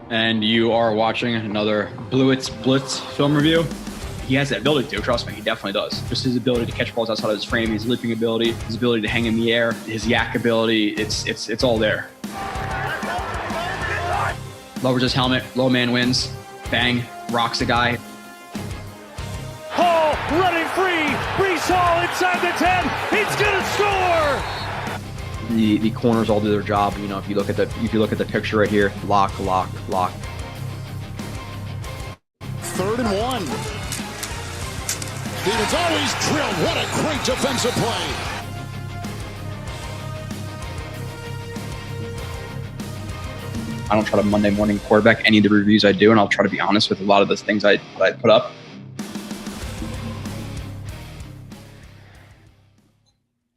and you are watching another Blewett Blitz film review. He has that ability to, trust me, he definitely does. Just his ability to catch balls outside of his frame, his leaping ability, his ability to hang in the air, his yak ability, it's all there. Lowers his helmet, low man wins, bang, rocks a guy. Hall running free, Breece Hall inside the 10, he's gonna score! The corners all do their job. You know, if you look at the picture right here, lock. 3rd and 1. Stevens always drilled. What a great defensive play. I don't try to Monday morning quarterback any of the reviews I do, and I'll try to be honest with a lot of the things I put up.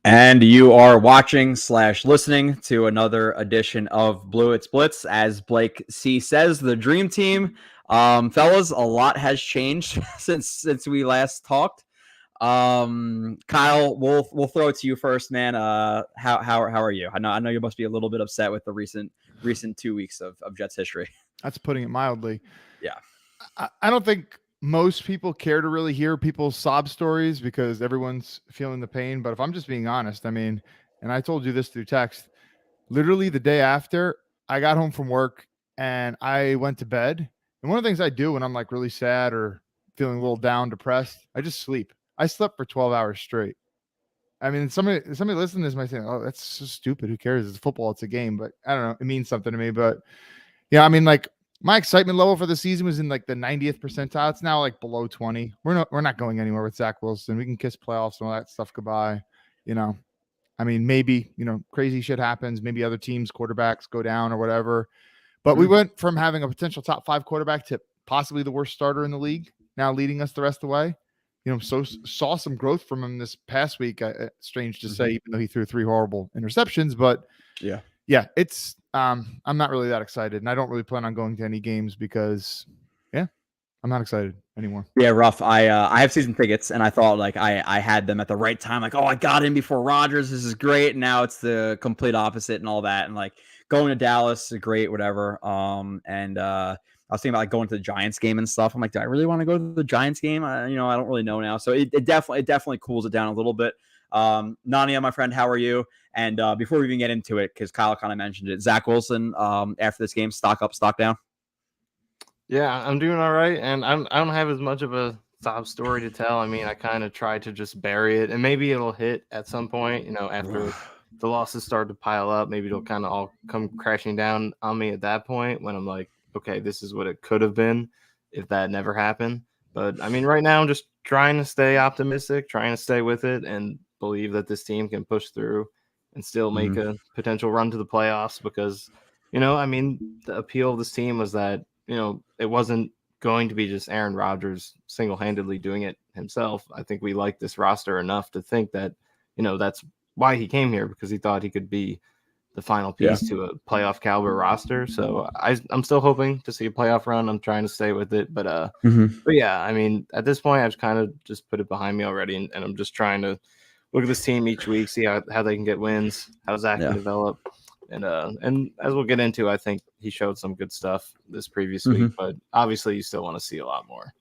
And you are watching / listening to another edition of Blewett's Blitz. As Blake C says, the dream team. Fellas, a lot has changed since we last talked. Kyle, we'll throw it to you first, man. How are you? I know you must be a little bit upset with the recent 2 weeks of Jets history. That's putting it mildly. Yeah. I don't think most people care to really hear people's sob stories because everyone's feeling the pain. But if I'm just being honest, I mean, and I told you this through text, literally the day after I got home from work and I went to bed. And one of the things I do when I'm like really sad or feeling a little down, depressed, I just sleep. I slept for 12 hours straight. I mean, somebody listening to this might say, oh, that's so stupid. Who cares? It's football. It's a game. But I don't know. It means something to me. But yeah, I mean, like my excitement level for the season was in like the 90th percentile. It's now like below 20. We're not going anywhere with Zach Wilson. We can kiss playoffs and all that stuff goodbye. You know, I mean, maybe, crazy shit happens. Maybe other teams' quarterbacks go down or whatever. But we went from having a potential top 5 quarterback to possibly the worst starter in the league, now leading us the rest of the way. So saw some growth from him this past week. Strange to say, even though he threw 3 horrible interceptions. But yeah, it's I'm not really that excited, and I don't really plan on going to any games because, I'm not excited anymore. Yeah, rough. I have season tickets, and I thought like I had them at the right time. Like, oh, I got in before Rodgers. This is great. And now it's the complete opposite and all that. And like going to Dallas is great, whatever. I was thinking about like going to the Giants game and stuff. I'm like, do I really want to go to the Giants game? I don't really know now. So it definitely cools it down a little bit. Nania, my friend, how are you? And before we even get into it, because Kyle kind of mentioned it, Zach Wilson, after this game, stock up, stock down. Yeah, I'm doing all right, and I don't have as much of a sob story to tell. I mean, I kind of tried to just bury it, and maybe it'll hit at some point. After the losses start to pile up, maybe it'll kind of all come crashing down on me at that point when I'm like, okay, this is what it could have been if that never happened. But I mean, right now I'm just trying to stay optimistic, trying to stay with it, and believe that this team can push through and still make a potential run to the playoffs. Because, I mean, the appeal of this team was that, it wasn't going to be just Aaron Rodgers single-handedly doing it himself. I think we like this roster enough to think that, that's why he came here, because he thought he could be the final piece to a playoff caliber roster. So I'm still hoping to see a playoff run. I'm trying to stay with it. But yeah, I mean, at this point, I've kind of just put it behind me already. And I'm just trying to look at this team each week, see how they can get wins, how Zach can develop. And as we'll get into, I think he showed some good stuff this previous week, but obviously you still want to see a lot more.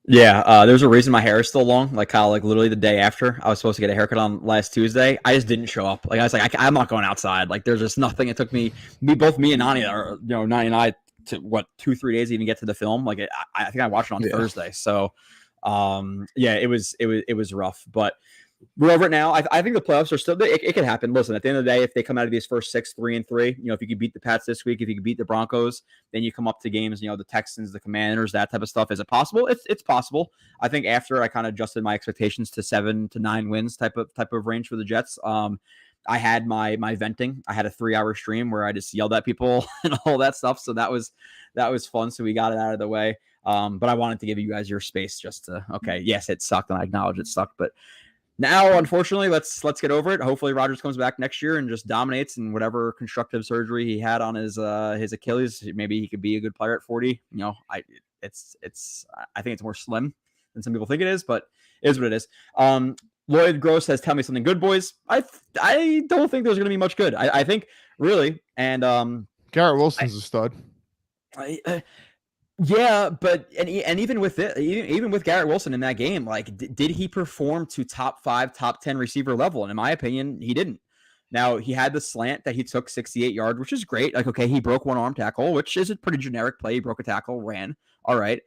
Yeah, there's a reason my hair is still long. Like Kyle, like literally the day after I was supposed to get a haircut on last Tuesday, I just didn't show up. Like I was like, I'm not going outside. Like there's just nothing. It took both me and Nani, or Nani and I, to 2-3 days to even get to the film. Like I think I watched it on Thursday. So it was rough, but we're over it now. I think the playoffs are still. It can happen. Listen, at the end of the day, if they come out of these first 6 3-3, if you could beat the Pats this week, if you could beat the Broncos, then you come up to games. The Texans, the Commanders, that type of stuff. Is it possible? It's possible. I think after I kind of adjusted my expectations to 7 to 9 wins type of range for the Jets. I had my venting. I had a 3-hour stream where I just yelled at people and all that stuff. So that was fun. So we got it out of the way. But I wanted to give you guys your space just to. Okay, yes, it sucked, and I acknowledge it sucked, but. Now, unfortunately, let's get over it. Hopefully, Rodgers comes back next year and just dominates, and whatever constructive surgery he had on his Achilles, maybe he could be a good player at 40. I think it's more slim than some people think it is, but it is what it is. Lloyd Gross says, "Tell me something good, boys." I don't think there's going to be much good. I think really, and Garrett Wilson's a stud. Yeah, but and even with it, even with Garrett Wilson in that game, like did he perform to top 5, top 10 receiver level? And in my opinion, he didn't. Now he had the slant that he took 68 yards, which is great. Like, okay, he broke one arm tackle, which is a pretty generic play. He broke a tackle, ran. All right.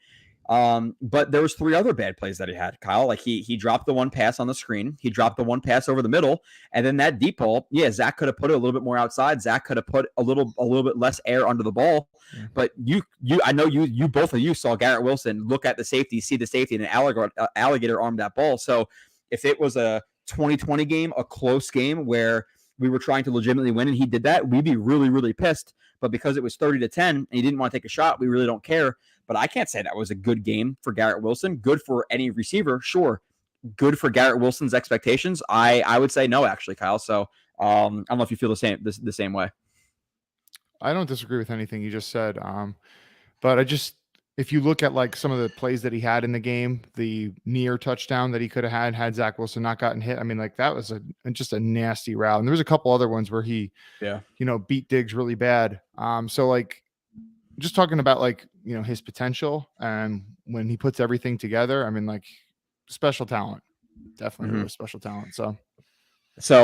But there was 3 other bad plays that he had, Kyle. Like he dropped the one pass on the screen, he dropped the one pass over the middle, and then that deep ball. Yeah, Zach could have put it a little bit more outside. Zach could have put a little bit less air under the ball. But I know you both of you saw Garrett Wilson look at the safety, see the safety, and an alligator armed that ball. So if it was a 2020 game, a close game where we were trying to legitimately win and he did that, we'd be really, really pissed. But because it was 30-10 and he didn't want to take a shot, we really don't care. But I can't say that was a good game for Garrett Wilson. Good for any receiver, sure. Good for Garrett Wilson's expectations. I would say no, actually, Kyle. So I don't know if you feel the same way. I don't disagree with anything you just said. But if you look at like some of the plays that he had in the game, the near touchdown that he could have had Zach Wilson not gotten hit. I mean, like that was just a nasty route. And there was a couple other ones where he, beat Diggs really bad. So like just talking about like, his potential and when he puts everything together, I mean, like special talent, definitely really special talent. So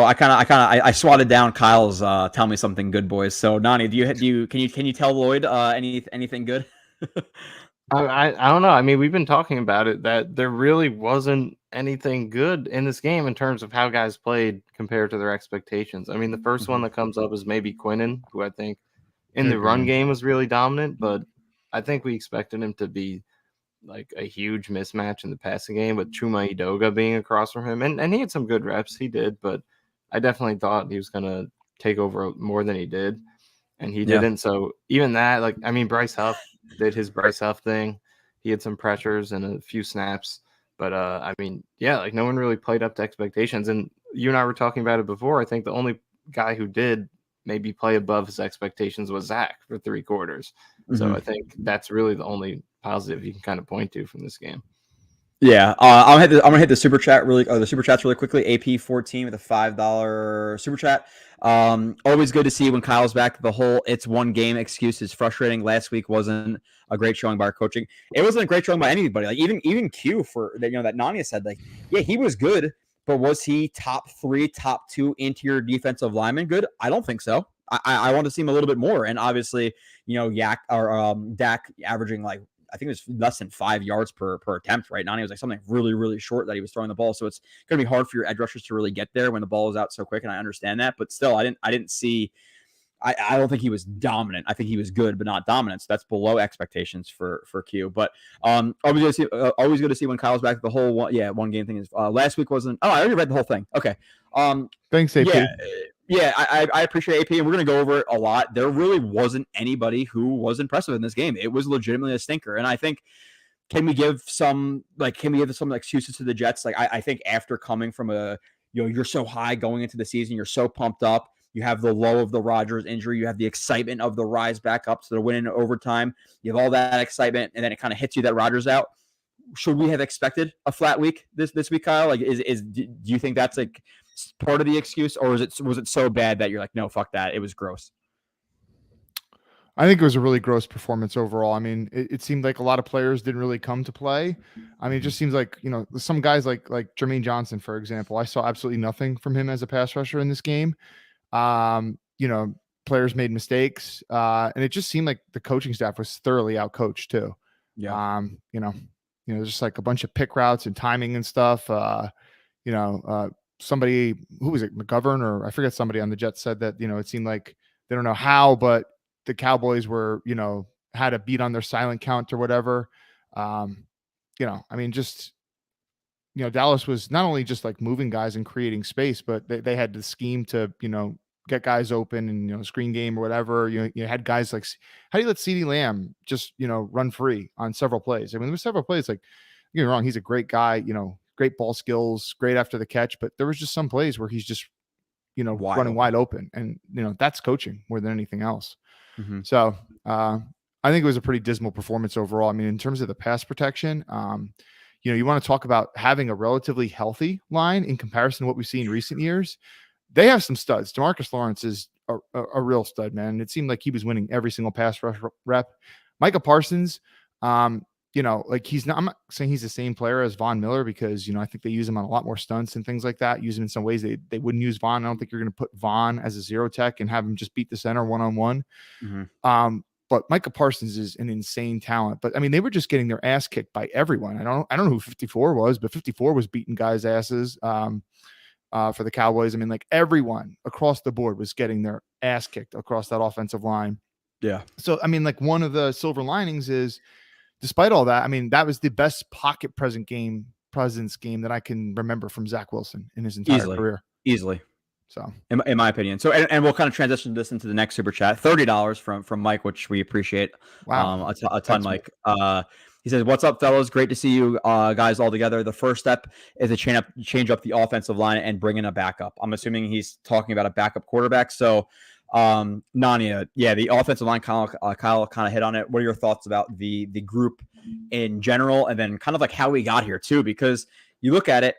I swatted down Kyle's tell me something good, boys. So Nani, can you tell Lloyd anything good? I don't know. I mean, we've been talking about it that there really wasn't anything good in this game in terms of how guys played compared to their expectations. I mean, the first one that comes up is maybe Quinnen, who I think in the run game was really dominant, but I think we expected him to be like a huge mismatch in the passing game with Chuma Edoga being across from him. And he had some good reps. He did, but I definitely thought he was going to take over more than he did. And he didn't. So even that, like, I mean, Bryce Huff did his Bryce Huff thing. He had some pressures and a few snaps. But, I mean, yeah, like no one really played up to expectations. And you and I were talking about it before. I think the only guy who did maybe play above his expectations was Zach for 3 quarters. So I think that's really the only positive you can kind of point to from this game. Yeah, I'm gonna hit the super chat the super chats really quickly. AP14 with a $5 super chat. Always good to see when Kyle's back. The whole "it's one game" excuse is frustrating. Last week wasn't a great showing by our coaching. It wasn't a great showing by anybody. Like even Q for that, that Nania said, like, yeah, he was good, but was he top 3, top 2 interior defensive lineman good? I don't think so. I want to see him a little bit more. And obviously, Dak averaging like, I think it was less than 5 yards per attempt, right? Nani was like something really, really short that he was throwing the ball. So it's going to be hard for your edge rushers to really get there when the ball is out so quick. And I understand that, but still, I didn't see, I don't think he was dominant. I think he was good, but not dominant. So that's below expectations for Q. But always good to see when Kyle's back. The whole one game thing is last week wasn't. Oh, I already read the whole thing. Okay. Thanks, AP. Yeah, I appreciate AP, and we're going to go over it a lot. There really wasn't anybody who was impressive in this game. It was legitimately a stinker, and I think can we give some excuses to the Jets? Like I think after coming from you're so high going into the season, you're so pumped up. You have the low of the Rodgers injury. You have the excitement of the rise back up to the win in overtime. You have all that excitement, and then it kind of hits you that Rodgers out. Should we have expected a flat week this week, Kyle? Like, do you think that's like part of the excuse, or was it so bad that you're like, no, fuck that, it was gross? I think it was a really gross performance overall. I mean, it seemed like a lot of players didn't really come to play. I mean, it just seems like, some guys like Jermaine Johnson, for example, I saw absolutely nothing from him as a pass rusher in this game. Players made mistakes, and it just seemed like the coaching staff was thoroughly outcoached too. Yeah. Just like a bunch of pick routes and timing and stuff. Somebody, who was it, McGovern, or I forget, somebody on the Jets said that, it seemed like they don't know how, but the Cowboys were, had a beat on their silent count or whatever. Dallas was not only just like moving guys and creating space, but they had the scheme to, get guys open and, screen game or whatever. You had guys like, how do you let CeeDee Lamb just, run free on several plays? I mean, there were several plays, like, don't get me wrong, he's a great guy, great ball skills, great after the catch, but there was just some plays where he's just, running wide open, and, that's coaching more than anything else. Mm-hmm. So I think it was a pretty dismal performance overall. I mean, in terms of the pass protection, you want to talk about having a relatively healthy line in comparison to what we've seen in recent years. They have some studs. DeMarcus Lawrence is a real stud, man. It seemed like he was winning every single pass rush rep. Micah Parsons, like I'm not saying he's the same player as Von Miller because, I think they use him on a lot more stunts and things like that. Use him in some ways they wouldn't use Von. I don't think you're going to put Von as a zero tech and have him just beat the center one-on-one. But Micah Parsons is an insane talent. But I mean, they were just getting their ass kicked by everyone. I don't know who 54 was, but 54 was beating guys' asses for the Cowboys. I mean, like everyone across the board was getting their ass kicked across that offensive line. Yeah. So, I mean, like one of the silver linings is, despite all that, I mean, that was the best pocket presence game that I can remember from Zach Wilson in his entire career. Easily. So, in my opinion. So, and we'll kind of transition this into the next super chat. $30 from Mike, which we appreciate. Wow. A ton, Mike. He says, "What's up, fellas? Great to see you guys all together. The first step is to change up the offensive line and bring in a backup." I'm assuming he's talking about a backup quarterback. So, Nania, yeah, the offensive line, Kyle kind of hit on it. What are your thoughts about the group in general, and then kind of like how we got here too? Because you look at it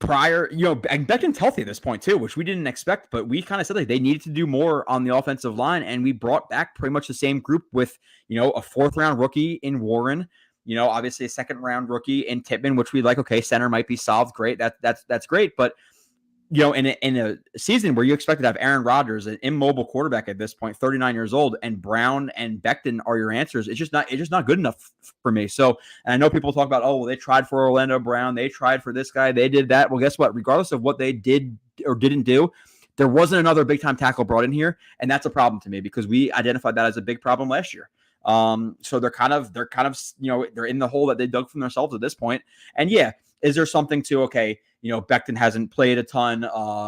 prior, and Becton's healthy at this point too, which we didn't expect, but we kind of said like they needed to do more on the offensive line, and we brought back pretty much the same group with a 4th round rookie in Warren. Obviously a 2nd round rookie in Tippmann, which we like. Okay, center might be solved. Great, that's great, but in a season where you expected to have Aaron Rodgers, an immobile quarterback at this point, 39 years old, and Brown and Becton are your answers, it's just not good enough for me. So, and I know people talk about, oh, well, they tried for Orlando Brown, they tried for this guy, they did that. Well, guess what? Regardless of what they did or didn't do, there wasn't another big time tackle brought in here, and that's a problem to me because we identified that as a big problem last year. So they're kind of they're in the hole that they dug from themselves at this point. And yeah, is there something to, okay, Becton hasn't played a ton.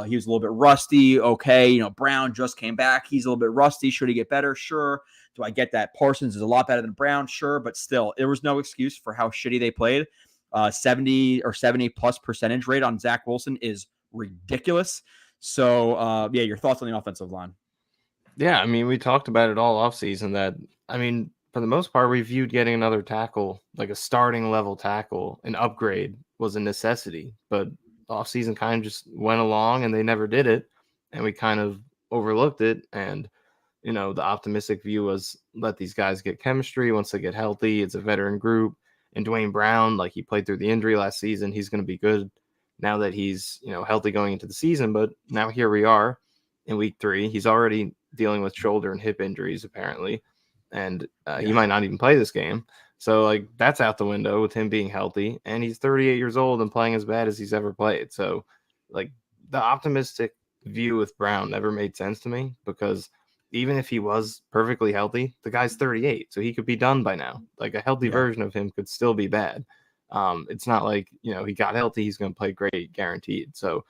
He was a little bit rusty. Okay. Brown just came back. He's a little bit rusty. Should he get better? Sure. Do I get that? Parsons is a lot better than Brown. Sure. But still, there was no excuse for how shitty they played. 70+ % rate on Zach Wilson is ridiculous. So, yeah, your thoughts on the offensive line? Yeah. I mean, we talked about it all offseason that, I mean, for the most part, we viewed getting another tackle, like a starting level tackle, an upgrade was a necessity, but offseason kind of just went along and they never did it. And we kind of overlooked it. And, the optimistic view was let these guys get chemistry once they get healthy. It's a veteran group. And Dwayne Brown, like he played through the injury last season. He's going to be good now that he's, healthy going into the season. But now here we are in week 3. He's already dealing with shoulder and hip injuries, apparently. And he might not even play this game. So, like, that's out the window with him being healthy. And he's 38 years old and playing as bad as he's ever played. So, like, the optimistic view with Brown never made sense to me because even if he was perfectly healthy, the guy's 38. So he could be done by now. Like, a healthy version of him could still be bad. It's not like, he got healthy, he's going to play great, guaranteed. So,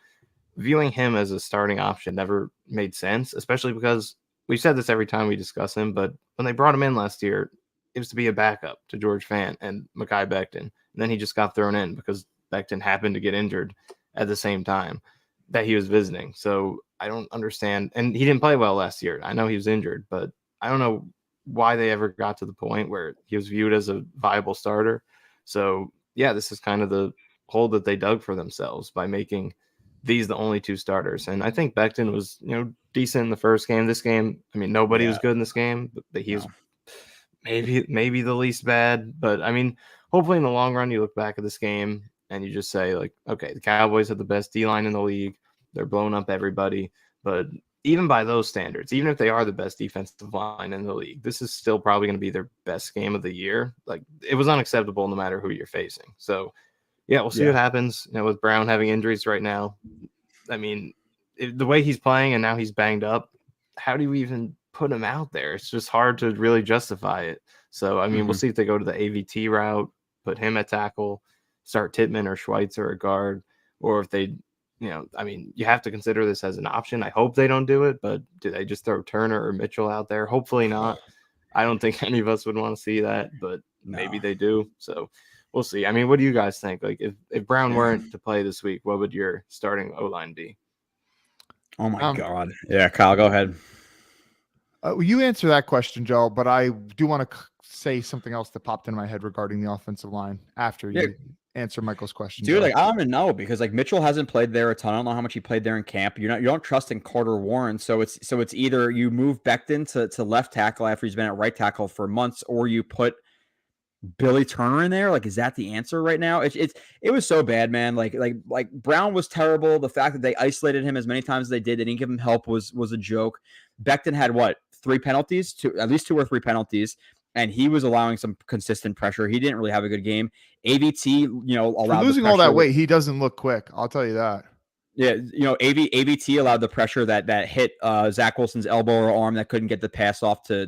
viewing him as a starting option never made sense, especially because we've said this every time we discuss him, but when they brought him in last year, it was to be a backup to George Fant and Mekhi Becton. And then he just got thrown in because Becton happened to get injured at the same time that he was visiting. So I don't understand. And he didn't play well last year. I know he was injured, but I don't know why they ever got to the point where he was viewed as a viable starter. So yeah, this is kind of the hole that they dug for themselves by making these the only 2 starters. And I think Becton was, decent in the first game. This game, I mean, nobody was good in this game, but he was maybe the least bad. But I mean, hopefully in the long run, you look back at this game and you just say like, okay, the Cowboys have the best D-line in the league. They're blowing up everybody. But even by those standards, even if they are the best defensive line in the league, this is still probably going to be their best game of the year. Like, it was unacceptable no matter who you're facing. So yeah, we'll see what happens. With Brown having injuries right now, I mean, the way he's playing and now he's banged up, how do you even put him out there? It's just hard to really justify it. So, I mean, we'll see if they go to the AVT route, put him at tackle, start Tippmann or Schweitzer at guard, or if they, I mean, you have to consider this as an option. I hope they don't do it, but do they just throw Turner or Mitchell out there? Hopefully not. I don't think any of us would want to see that, but maybe they do. So we'll see. I mean, what do you guys think? Like, if Brown weren't to play this week, what would your starting O-line be? Oh my God. Yeah, Kyle, go ahead. You answer that question, Joe, but I do want to say something else that popped in my head regarding the offensive line after you answer Michael's question, Dude, Joe. like I don't even know because like Mitchell hasn't played there a ton. I don't know how much he played there in camp. You don't trust in Carter Warren, so it's either you move Becton to left tackle after he's been at right tackle for months, or you put Billy Turner in there. Like, is that the answer right now? It was so bad, man. Like Brown was terrible. The fact that they isolated him as many times as they did, they didn't give him help was a joke. Becton had what, 3 penalties, at least 2 or 3 penalties. And he was allowing some consistent pressure. He didn't really have a good game. AVT, allowed For losing all that weight, he doesn't look quick. I'll tell you that. Yeah, AVT allowed the pressure that hit Zach Wilson's elbow or arm that couldn't get the pass off to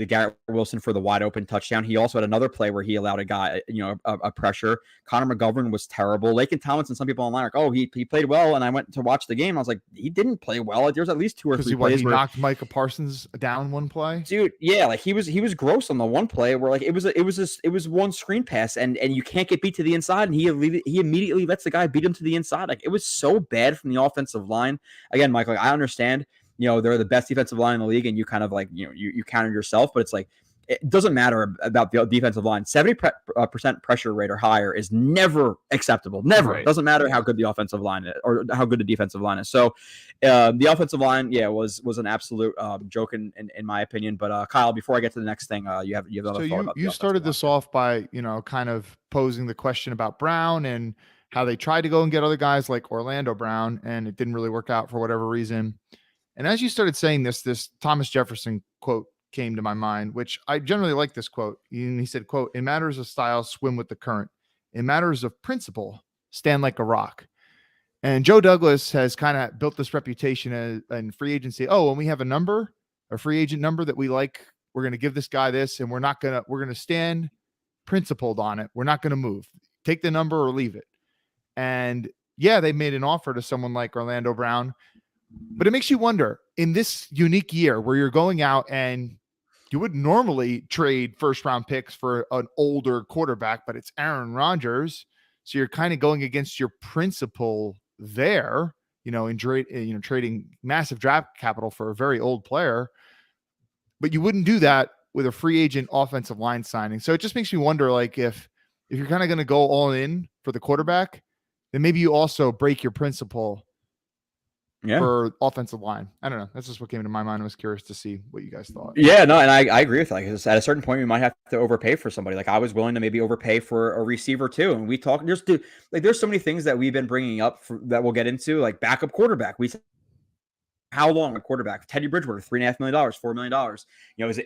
Garrett Wilson for the wide open touchdown. He also had another play where he allowed a guy, a pressure. Connor McGovern was terrible. Laken Tomlinson, some people online are like, oh, he played well, and I went to watch the game. I was like, he didn't play well. Like, there's at least 2 or 3 plays he where knocked Micah Parsons down one play. Dude, yeah, like he was gross on the one play where like it was one screen pass and you can't get beat to the inside, and he immediately lets the guy beat him to the inside. Like it was so bad from the offensive line. Again, Mike, like I understand, they're the best defensive line in the league, and you kind of like you counted yourself, but it's like it doesn't matter about the defensive line. 70% pressure rate or higher is never acceptable. Never. Right. It doesn't matter how good the offensive line is or how good the defensive line is. So the offensive line, was an absolute joke in my opinion. But Kyle, before I get to the next thing, you have another thought about you started this off by kind of posing the question about Brown and how they tried to go and get other guys like Orlando Brown, and it didn't really work out for whatever reason. And as you started saying this Thomas Jefferson quote came to my mind, which I generally like this quote. And he said, quote, "In matters of style, swim with the current. In matters of principle, stand like a rock." And Joe Douglas has kind of built this reputation in free agency. Oh, when we have a free agent number that we like, we're going to give this guy this, and we're going to stand principled on it. We're not going to move. Take the number or leave it. And yeah, they made an offer to someone like Orlando Brown. But it makes you wonder, in this unique year where you're going out and you would normally trade first-round picks for an older quarterback, but it's Aaron Rodgers, so you're kind of going against your principle there, in trading massive draft capital for a very old player. But you wouldn't do that with a free agent offensive line signing. So it just makes me wonder, like, if you're kind of going to go all in for the quarterback, then maybe you also break your principle for offensive line. I don't know. That's just what came to my mind. I was curious to see what you guys thought. Yeah, no, and I agree with that. Like, at a certain point, we might have to overpay for somebody. Like I was willing to maybe overpay for a receiver too. And we talk there's so many things that we've been bringing up that we'll get into, like backup quarterback. We said, how long a quarterback? Teddy Bridgewater, $3.5 million, $4 million.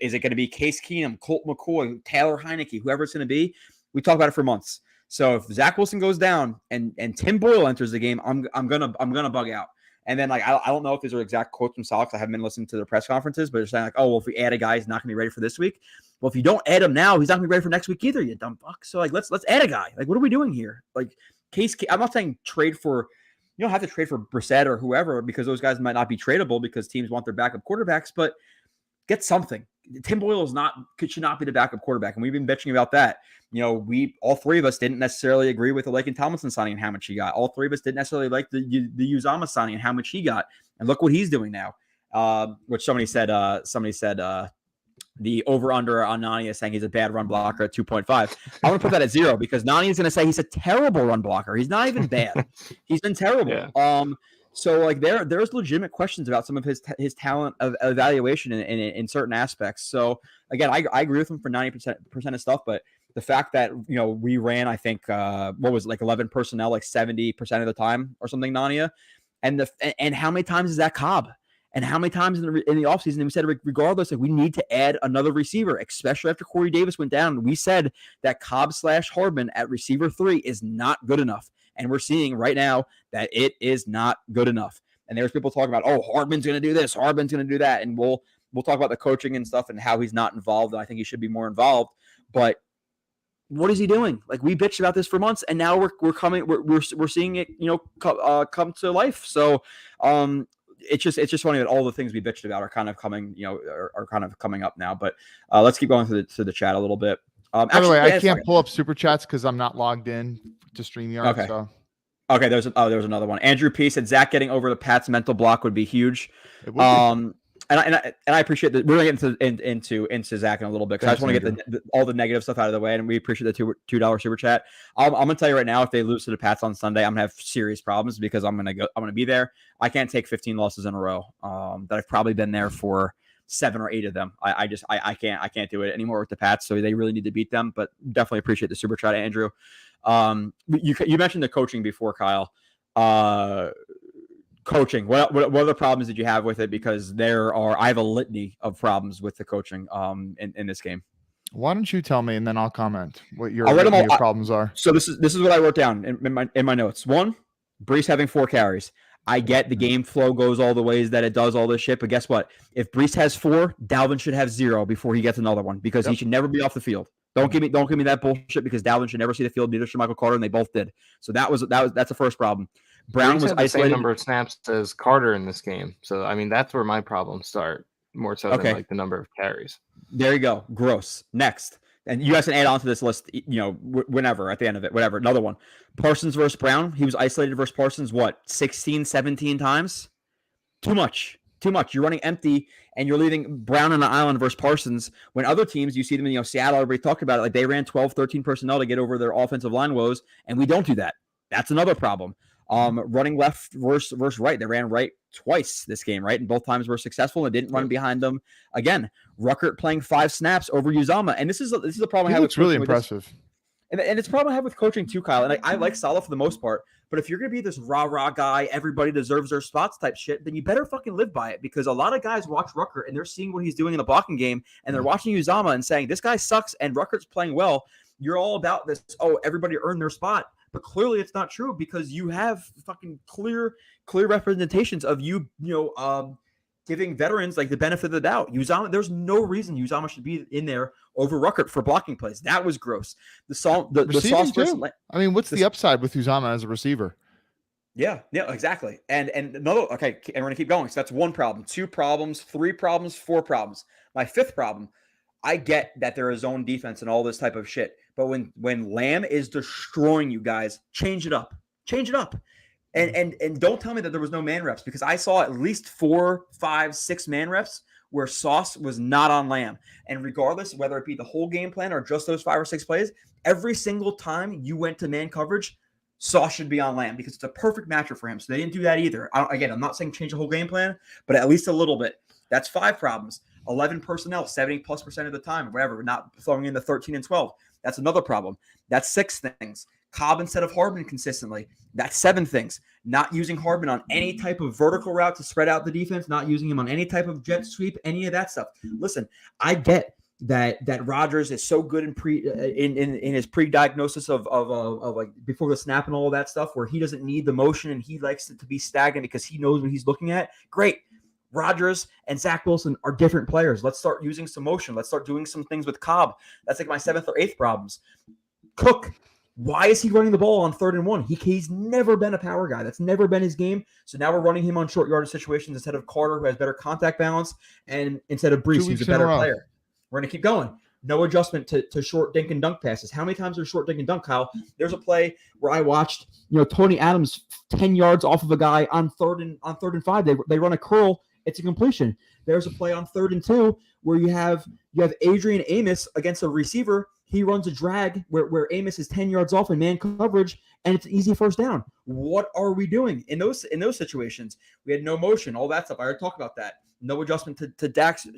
Is it going to be Case Keenum, Colt McCoy, Taylor Heineke, whoever it's going to be? We talk about it for months. So if Zach Wilson goes down and Tim Boyle enters the game, I'm gonna bug out. And then, like, I don't know if these are exact quotes from Saleh, because I haven't been listening to their press conferences, but they're saying, like, oh, well, if we add a guy, he's not going to be ready for this week. Well, if you don't add him now, he's not going to be ready for next week either, you dumb fuck. So, like, let's add a guy. Like, what are we doing here? Like, I'm not saying trade for – you don't have to trade for Brissett or whoever, because those guys might not be tradable because teams want their backup quarterbacks, but get something. Tim Boyle should not be the backup quarterback, and we've been bitching about that. All 3 of us didn't necessarily agree with the Laken Tomlinson signing and how much he got. All 3 of us didn't necessarily like the Uzama signing and how much he got. And look what he's doing now. Which somebody said the over-under on Nani is saying he's a bad run blocker at 2.5. I want to put that at 0 because Nani is going to say he's a terrible run blocker. He's not even bad. He's been terrible. Yeah. So like there's legitimate questions about some of his talent of evaluation in certain aspects. So again, I agree with him for 90% of stuff, but the fact that we ran, I think what was it, like 11 personnel like 70% of the time or something, Nania, and how many times is that Cobb? And how many times in the offseason we said, regardless, like we need to add another receiver, especially after Corey Davis went down. We said that Cobb/Hardman at receiver 3 is not good enough. And we're seeing right now that it is not good enough. And there's people talking about, oh, Hardman's going to do this, Hardman's going to do that. And we'll talk about the coaching and stuff and how he's not involved. And I think he should be more involved. But what is he doing? Like, we bitched about this for months, and now we're seeing it, come to life. So it's just funny that all the things we bitched about are kind of coming, are kind of coming up now. But let's keep going to the chat a little bit. By the way, I can't pull up super chats because I'm not logged in to StreamYard. Okay. So. Okay. There's another one. Andrew P said Zach getting over the Pats mental block would be huge. It would be. and I appreciate that. We're going to get into Zach in a little bit, because I just want to get all the negative stuff out of the way, and we appreciate the $2 super chat. I'm going to tell you right now, if they lose to the Pats on Sunday, I'm going to have serious problems, because I'm going to be there. I can't take 15 losses in a row. That I've probably been there for 7 or 8 of them. I can't do it anymore with the Pats, so they really need to beat them. But definitely appreciate the super chat, Andrew. You mentioned the coaching before, Kyle. Coaching. What are the problems that you have with it? Because I have a litany of problems with the coaching in this game. Why don't you tell me, and then I'll comment what your problems are. So this is what I wrote down in my notes. 1, Breece having 4 carries. I get the game flow goes all the ways that it does, all this shit, but guess what? If Breece has 4, Dalvin should have 0 before he gets another one, because he should never be off the field. Don't give me that bullshit, because Dalvin should never see the field. Neither should Michael Carter, and they both did. So that's the first problem. Brown Breece was had the isolated. same number of snaps as Carter in this game. So I mean, that's where my problems start, more so than like the number of carries. There you go. Gross. Next. And you guys can add on to this list, whenever, at the end of it, whatever. Another one. Parsons versus Brown. He was isolated versus Parsons, 16, 17 times? Too much. You're running empty, and you're leaving Brown on the island versus Parsons, when other teams, you see them in Seattle, everybody talked about it, like they ran 12, 13 personnel to get over their offensive line woes, and we don't do that. That's another problem. Running left versus right. They ran right twice this game, right? And both times were successful, and didn't run behind them. Again, Ruckert playing 5 snaps over Uzama. And this is a problem I have with coaching. He looks really impressive. And it's a problem I have with coaching too, Kyle. And I like Saleh for the most part. But if you're going to be this rah-rah guy, everybody deserves their spots type shit, then you better fucking live by it. Because a lot of guys watch Ruckert, and they're seeing what he's doing in the blocking game, and they're watching Uzama and saying, this guy sucks, and Ruckert's playing well. You're all about this, everybody earned their spot. But clearly it's not true, because you have fucking clear representations of giving veterans like the benefit of the doubt. Uzama, there's no reason Uzama should be in there over Ruckert for blocking plays. That was gross. The sauce too. I mean, what's the upside with Uzama as a receiver? Yeah, exactly. And another, okay, and we're gonna keep going. So that's 1 problem, 2 problems, 3 problems, 4 problems. My 5th problem, I get that there is zone defense and all this type of shit. But when Lamb is destroying you guys, change it up. And don't tell me that there was no man reps, because I saw at least 4, 5, 6 man reps where Sauce was not on Lamb. And regardless, whether it be the whole game plan or just those 5 or 6 plays, every single time you went to man coverage, Sauce should be on Lamb, because it's a perfect matchup for him. So they didn't do that either. I'm not saying change the whole game plan, but at least a little bit. That's 5 problems. 11 personnel, 70+% of the time, whatever, not throwing in the 13 and 12. That's another problem. That's 6 things. Cobb instead of Hardman consistently. That's 7 things. Not using Hardman on any type of vertical route to spread out the defense, not using him on any type of jet sweep, any of that stuff. Listen, I get that Rodgers is so good in his pre-diagnosis of like before the snap and all of that stuff, where he doesn't need the motion and he likes it to be stagnant because he knows what he's looking at. Great. Rodgers and Zach Wilson are different players. Let's start using some motion. Let's start doing some things with Cobb. That's like my 7th or 8th problems. Cook, why is he running the ball on 3rd and 1? He's never been a power guy. That's never been his game. So now we're running him on short yardage situations instead of Carter, who has better contact balance, and instead of Breece, who's a better player. We're going to keep going. No adjustment to short dink and dunk passes. How many times are short dink and dunk, Kyle? There's a play where I watched, Tony Adams 10 yards off of a guy on 3rd and 5. They run a curl. It's a completion. There's a play on 3rd and 2 where you have Adrian Amos against a receiver. He runs a drag where Amos is 10 yards off in man coverage, and it's an easy first down. What are we doing in those situations? We had no motion, all that stuff. I already talked about that. No adjustment to Dax,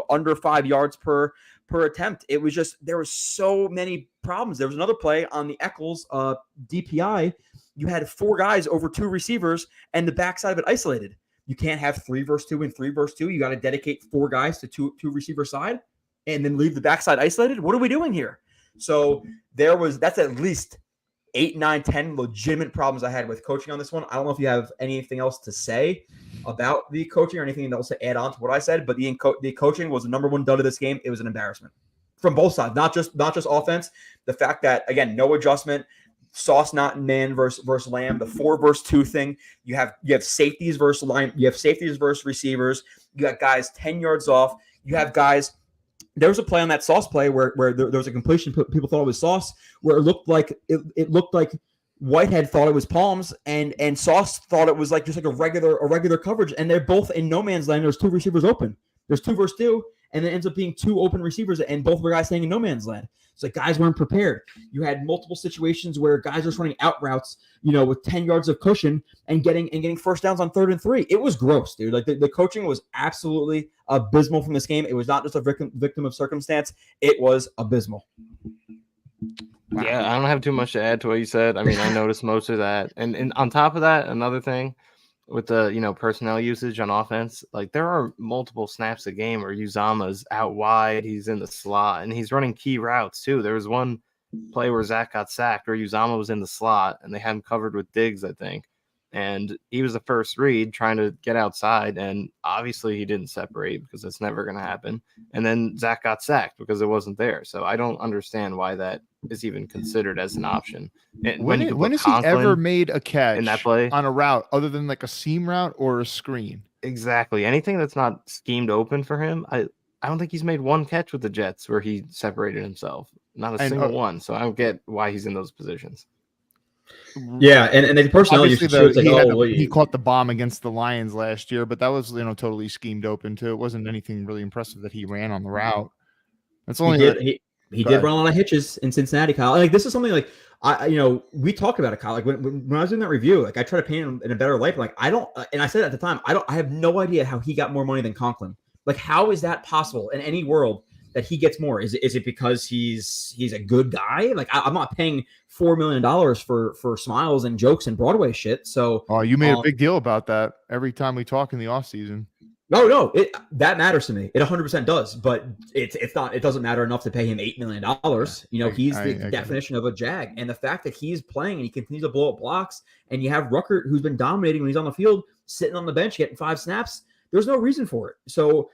under 5 yards per attempt. It was just, there were so many problems. There was another play on the Eccles DPI. You had 4 guys over 2 receivers, and the backside of it isolated. You can't have 3 versus 2 and 3 versus 2. You got to dedicate 4 guys to two receiver side and then leave the backside isolated. What are we doing here? So that's at least 8, 9, 10 legitimate problems I had with coaching on this one. I don't know if you have anything else to say about the coaching or anything else to add on to what I said, but the coaching was the number 1 dud of this game. It was an embarrassment from both sides, not just offense. The fact that, again, no adjustment, Sauce not in man versus Lamb, the 4 versus 2 thing. You have safeties versus line. You have safeties versus receivers. You got guys 10 yards off. You have guys. There was a play on that Sauce play where there was a completion. People thought it was Sauce, where it looked like Whitehead thought it was Palms, and Sauce thought it was like just like a regular coverage, and they're both in no man's land. There's 2 receivers open. There's 2 versus 2, and then it ends up being 2 open receivers, and both were guys staying in no man's land. It's like guys weren't prepared. You had multiple situations where guys were running out routes, with 10 yards of cushion and getting first downs on 3rd and 3. It was gross, dude. Like the coaching was absolutely abysmal from this game. It was not just a victim of circumstance. It was abysmal. Wow. Yeah, I don't have too much to add to what you said. I mean, I noticed most of that. And on top of that, another thing with the, personnel usage on offense, like there are multiple snaps a game where Uzama's out wide, he's in the slot, and he's running key routes too. There was one play where Zach got sacked where Uzama was in the slot and they had him covered with Diggs, I think. And he was the first read trying to get outside, and obviously he didn't separate because that's never going to happen. And then Zach got sacked because it wasn't there. So I don't understand why that is even considered as an option. And when has he ever made a catch in that play on a route other than like a seam route or a screen? Exactly. Anything that's not schemed open for him, I don't think he's made one catch with the Jets where he separated himself. Not a single one. So I don't get why he's in those positions. Yeah, and the personnel he caught the bomb against the Lions last year, but that was totally schemed open too. It wasn't anything really impressive that he ran on the route. That's only he did run a lot of hitches in Cincinnati, Kyle. Like this is something like we talked about it, Kyle. Like when I was doing that review, like I try to paint him in a better light. Like I don't, and I said at the time, I have no idea how he got more money than Conklin. Like how is that possible in any world that he gets more? Is it because he's a good guy? Like I'm not paying $4 million for smiles and jokes and Broadway shit. So you made a big deal about that every time we talk in the offseason. No, that matters to me. It 100% does, but it's not. It doesn't matter enough to pay him $8 million. He's the definition of a jag, and the fact that he's playing and he continues to blow up blocks, and you have Ruckert who's been dominating when he's on the field, sitting on the bench getting 5 snaps. There's no reason for it. So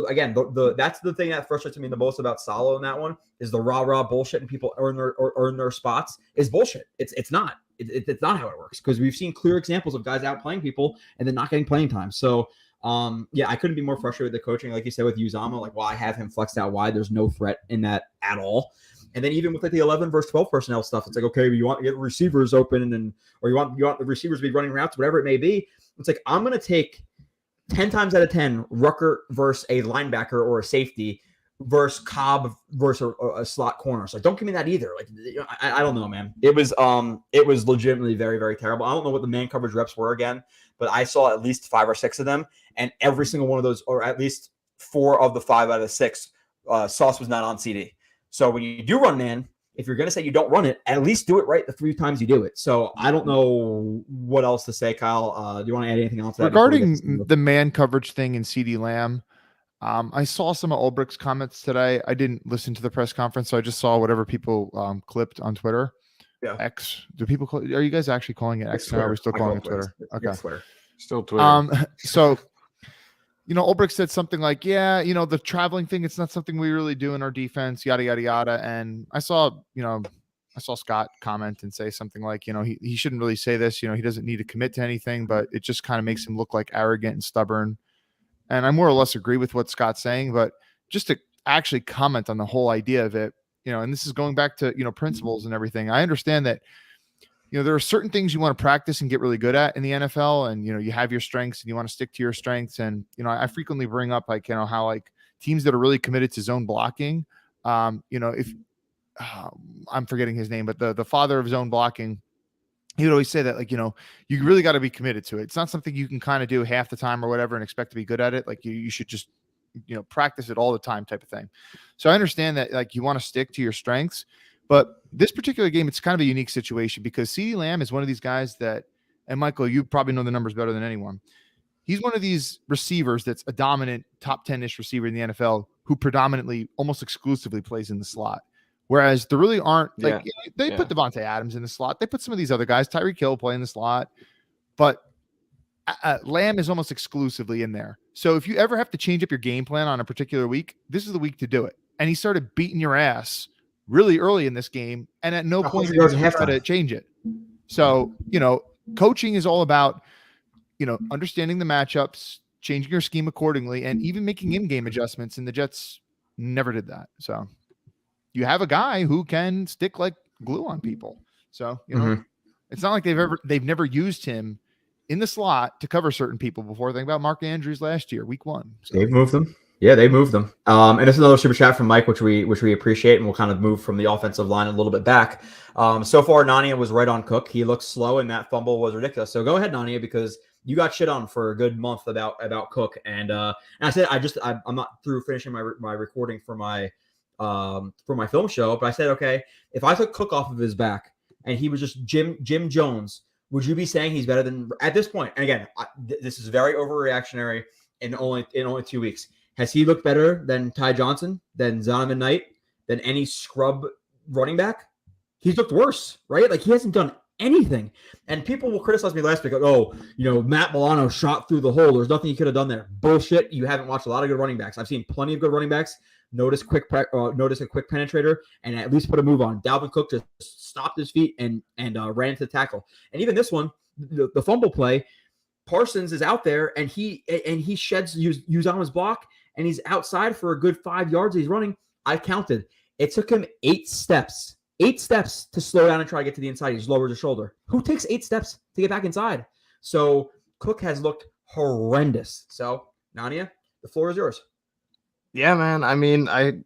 again, that's the thing that frustrates me the most about Saleh in that one is the rah bullshit and people earn their spots is bullshit. It's not. It's not how it works because we've seen clear examples of guys outplaying people and then not getting playing time. So. I couldn't be more frustrated with the coaching, like you said, with Uzama. Like, why have him flexed out wide? There's no threat in that at all. And then even with like the 11 versus 12 personnel stuff, it's like, okay, you want to get receivers open or you want the receivers to be running routes, whatever it may be. It's like I'm gonna take 10 times out of 10 Ruckert versus a linebacker or a safety versus Cobb versus a slot corner. So don't give me that either. Like I don't know, man. It was legitimately very, very terrible. I don't know what the man coverage reps were again, but I saw at least 5 or 6 of them, and every single one of those, or at least 4 of the 5 out of the 6, Sauce was not on CD. So when you do run man, if you're going to say you don't run it, at least do it right the 3 times you do it. So I don't know what else to say, Kyle. Do you want to add anything else to that? Regarding the man coverage thing in CD Lamb, I saw some of Ulbricht's comments today. I didn't listen to the press conference, so I just saw whatever people clipped on Twitter. Yeah. X. Do people are you guys actually calling it X now? Or are we still calling it Twitter? Okay. Twitter. Still Twitter. So, Ulbricht said something like, yeah, the traveling thing, it's not something we really do in our defense, yada, yada, yada. And I saw Scott comment and say something like, he shouldn't really say this. He doesn't need to commit to anything, but it just kind of makes him look like arrogant and stubborn. And I more or less agree with what Scott's saying, but just to actually comment on the whole idea of it, and this is going back to, principles and everything. I understand that, there are certain things you want to practice and get really good at in the NFL. And, you have your strengths and you want to stick to your strengths. And, I frequently bring up how like teams that are really committed to zone blocking, if I'm forgetting his name, but the father of zone blocking, he would always say that, you really got to be committed to it. It's not something you can kind of do half the time or whatever and expect to be good at it. Like you should just, practice it all the time type of thing. So I understand that you want to stick to your strengths, but this particular game, it's kind of a unique situation because CeeDee Lamb is one of these guys that, and Michael, you probably know the numbers better than anyone. He's one of these receivers that's a dominant top 10-ish receiver in the NFL who predominantly, almost exclusively plays in the slot. Whereas there really aren't put Devontae Adams in the slot. They put some of these other guys, Tyreek Hill, play in the slot, but Lamb is almost exclusively in there. So if you ever have to change up your game plan on a particular week, this is the week to do it. And he started beating your ass really early in this game, and at no point did you try to change it. So, coaching is all about, understanding the matchups, changing your scheme accordingly, and even making in-game adjustments. And the Jets never did that. So you have a guy who can stick like glue on people. So, it's not like they've never used him in the slot to cover certain people before. Think about Mark Andrews last year, week 1. So. They've moved them. Yeah, they moved them. And it's another super chat from Mike, which we appreciate, and we'll kind of move from the offensive line a little bit back. So far, Nania was right on Cook. He looks slow, and that fumble was ridiculous. So go ahead, Nania, because you got shit on for a good month about Cook. And I said I'm not through finishing my recording for my film show, but I said, okay, if I took Cook off of his back and he was just Jim Jones, would you be saying he's better than at this point? And again, this is very overreactionary in only 2 weeks. Has he looked better than Ty Johnson, than Zonovan Knight, than any scrub running back? He's looked worse, right? Like, he hasn't done anything. And people will criticize me last week, like, oh, Matt Milano shot through the hole. There's nothing he could have done there. Bullshit. You haven't watched a lot of good running backs. I've seen plenty of good running backs. Notice a quick penetrator and at least put a move on. Dalvin Cook just stopped his feet and ran into the tackle. And even this one, the fumble play, Parsons is out there and he sheds Uzama's block and he's outside for a good 5 yards. He's running. I counted. It took him 8 steps to slow down and try to get to the inside. He just lowers his shoulder. Who takes 8 steps to get back inside? So Cook has looked horrendous. So Nania, the floor is yours. Yeah, man. I mean, I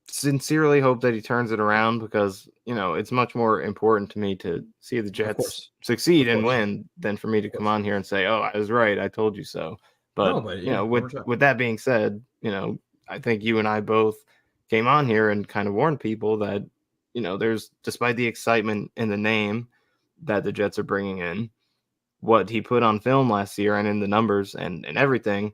sincerely hope that he turns it around because, it's much more important to me to see the Jets succeed and win than for me to come on here and say, oh, I was right. I told you so. But with that being said, I think you and I both came on here and kind of warned people that, there's, despite the excitement in the name that the Jets are bringing in, what he put on film last year and in the numbers and everything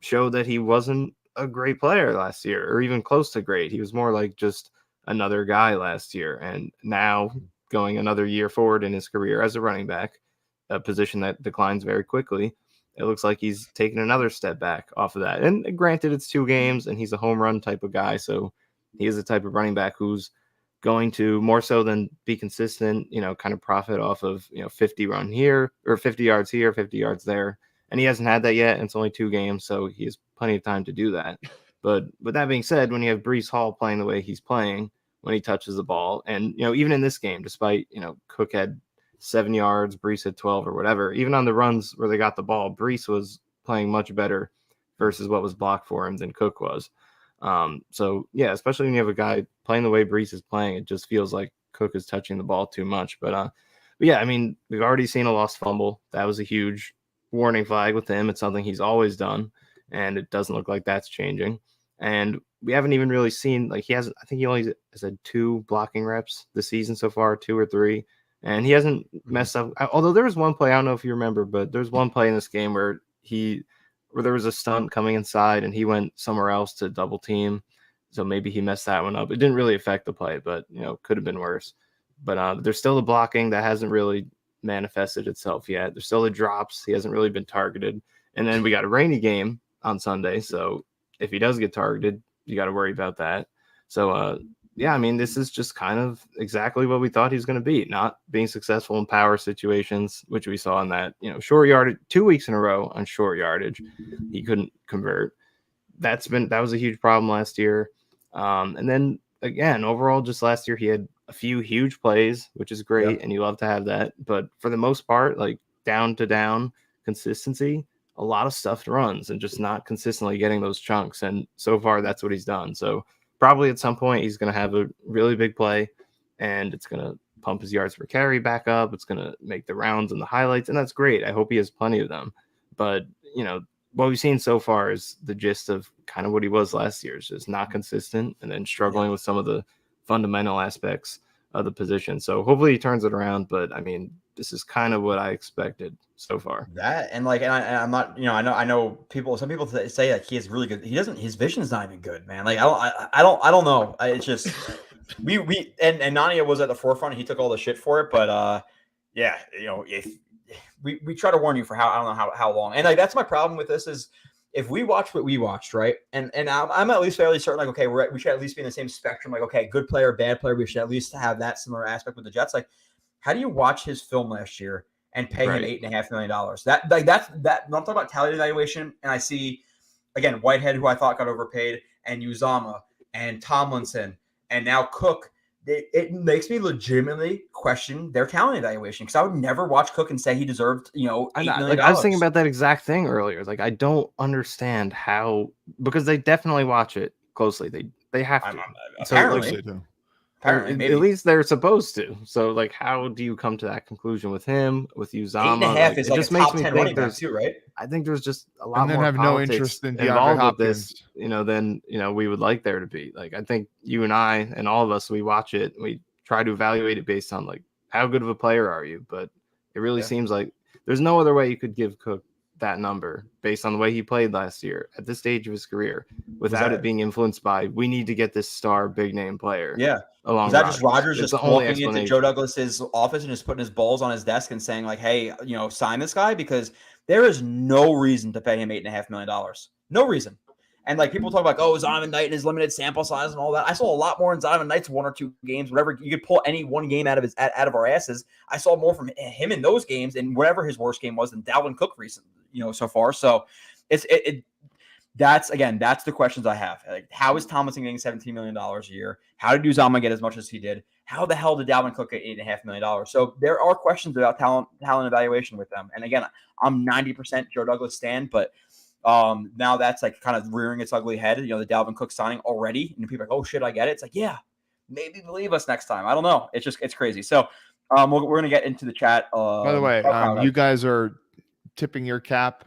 showed that he wasn't a great player last year or even close to great. He was more like just another guy last year. And now going another year forward in his career as a running back, a position that declines very quickly, it looks like he's taken another step back off of that. And granted, it's 2 games and he's a home run type of guy. So he is the type of running back who's going to more so than be consistent, kind of profit off of, 50 run here or 50 yards here, 50 yards there. And he hasn't had that yet. It's only 2 games, so he has plenty of time to do that. But with that being said, when you have Breece Hall playing the way he's playing, when he touches the ball, and even in this game, despite Cook had 7 yards, Breece had 12 or whatever, even on the runs where they got the ball, Breece was playing much better versus what was blocked for him than Cook was. So yeah, especially when you have a guy playing the way Breece is playing, it just feels like Cook is touching the ball too much. But yeah, I mean, we've already seen a lost fumble. That was a huge warning flag with him. It's something he's always done, and it doesn't look like that's changing. And we haven't even really seen, like, I think he only has had 2 blocking reps this season so far, 2 or 3, and he hasn't messed up. Although there was one play, I don't know if you remember, but there's one play in this game where there was a stunt coming inside and he went somewhere else to double team. So maybe he messed that one up. It didn't really affect the play, but could have been worse. But there's still the blocking that hasn't really manifested itself yet. There's still the drops. He hasn't really been targeted. And then we got a rainy game on Sunday. So if he does get targeted, you got to worry about that. So yeah, I mean, this is just kind of exactly what we thought he was going to be, not being successful in power situations, which we saw in that, short yardage 2 weeks in a row on short yardage. He couldn't convert. That was a huge problem last year. And then again, overall, just last year, he had a few huge plays, which is great. And you love to have that. But for the most part, like down to down consistency, a lot of stuffed runs and just not consistently getting those chunks. And so far, that's what he's done. So probably at some point, he's going to have a really big play and it's going to pump his yards per carry back up. It's going to make the rounds and the highlights. And that's great. I hope he has plenty of them. But, what we've seen so far is the gist of kind of what he was last year. Is just not consistent and then struggling with some of the fundamental aspects of the position. So hopefully he turns it around. But I mean, this is kind of what I expected so far. That and I'm not, I know some people say that he is really good. His vision's not even good, man. Like I don't know. It's just we and Nania was at the forefront. He took all the shit for it, but yeah, if we try to warn you for I don't know how long. And like that's my problem with this is if we watch what we watched, right? And I'm at least fairly certain, like, okay, we should at least be in the same spectrum. Like, okay, good player, bad player. We should at least have that similar aspect with the Jets. Like, how do you watch his film last year and pay him $8.5 million? That's I'm talking about talent evaluation. And I see, again, Whitehead, who I thought got overpaid, and Uzama and Tomlinson, and now Cook. it makes me legitimately question their talent evaluation because I would never watch Cook and say he deserved, $8 million. I was thinking about that exact thing earlier. Like, I don't understand how, because they definitely watch it closely. They have to. Apparently, maybe. At least they're supposed to. So, like, how do you come to that conclusion with him, with Uzama? 8.5 is it like just a makes top me 10 think running back too, right? I think there's just a lot And then more have no interest in DeAndre involved Hopkins. with this, than we would like there to be. Like, I think you and I and all of us, we watch it, we try to evaluate it based on like how good of a player are you, but it really seems like there's no other way you could give Cook that number based on the way he played last year at this stage of his career without it being influenced by we need to get this star big name player. Yeah. Along Is that just Rodgers It's just walking into Joe Douglas's office and just putting his balls on his desk and saying like, hey, sign this guy? Because there is no reason to pay him $8.5 million. No reason. And like people talk about, Zonovan Knight and his limited sample size and all that. I saw a lot more in Zonovan Knight's 1 or 2 games, whatever. You could pull any one game out of our asses. I saw more from him in those games and whatever his worst game was than Dalvin Cook recently, so far. So that's the questions I have. Like, how is Tomlinson getting $17 million a year? How did Uzama get as much as he did? How the hell did Dalvin Cook get $8.5 million? So there are questions about talent evaluation with them. And again, I'm 90% Joe Douglas stan, but now that's like kind of rearing its ugly head. The Dalvin Cook signing already, and people are like, oh shit, I get it. It's like, yeah, maybe believe us next time. I don't know. It's crazy. So we're gonna get into the chat. By the way, you guys are tipping your cap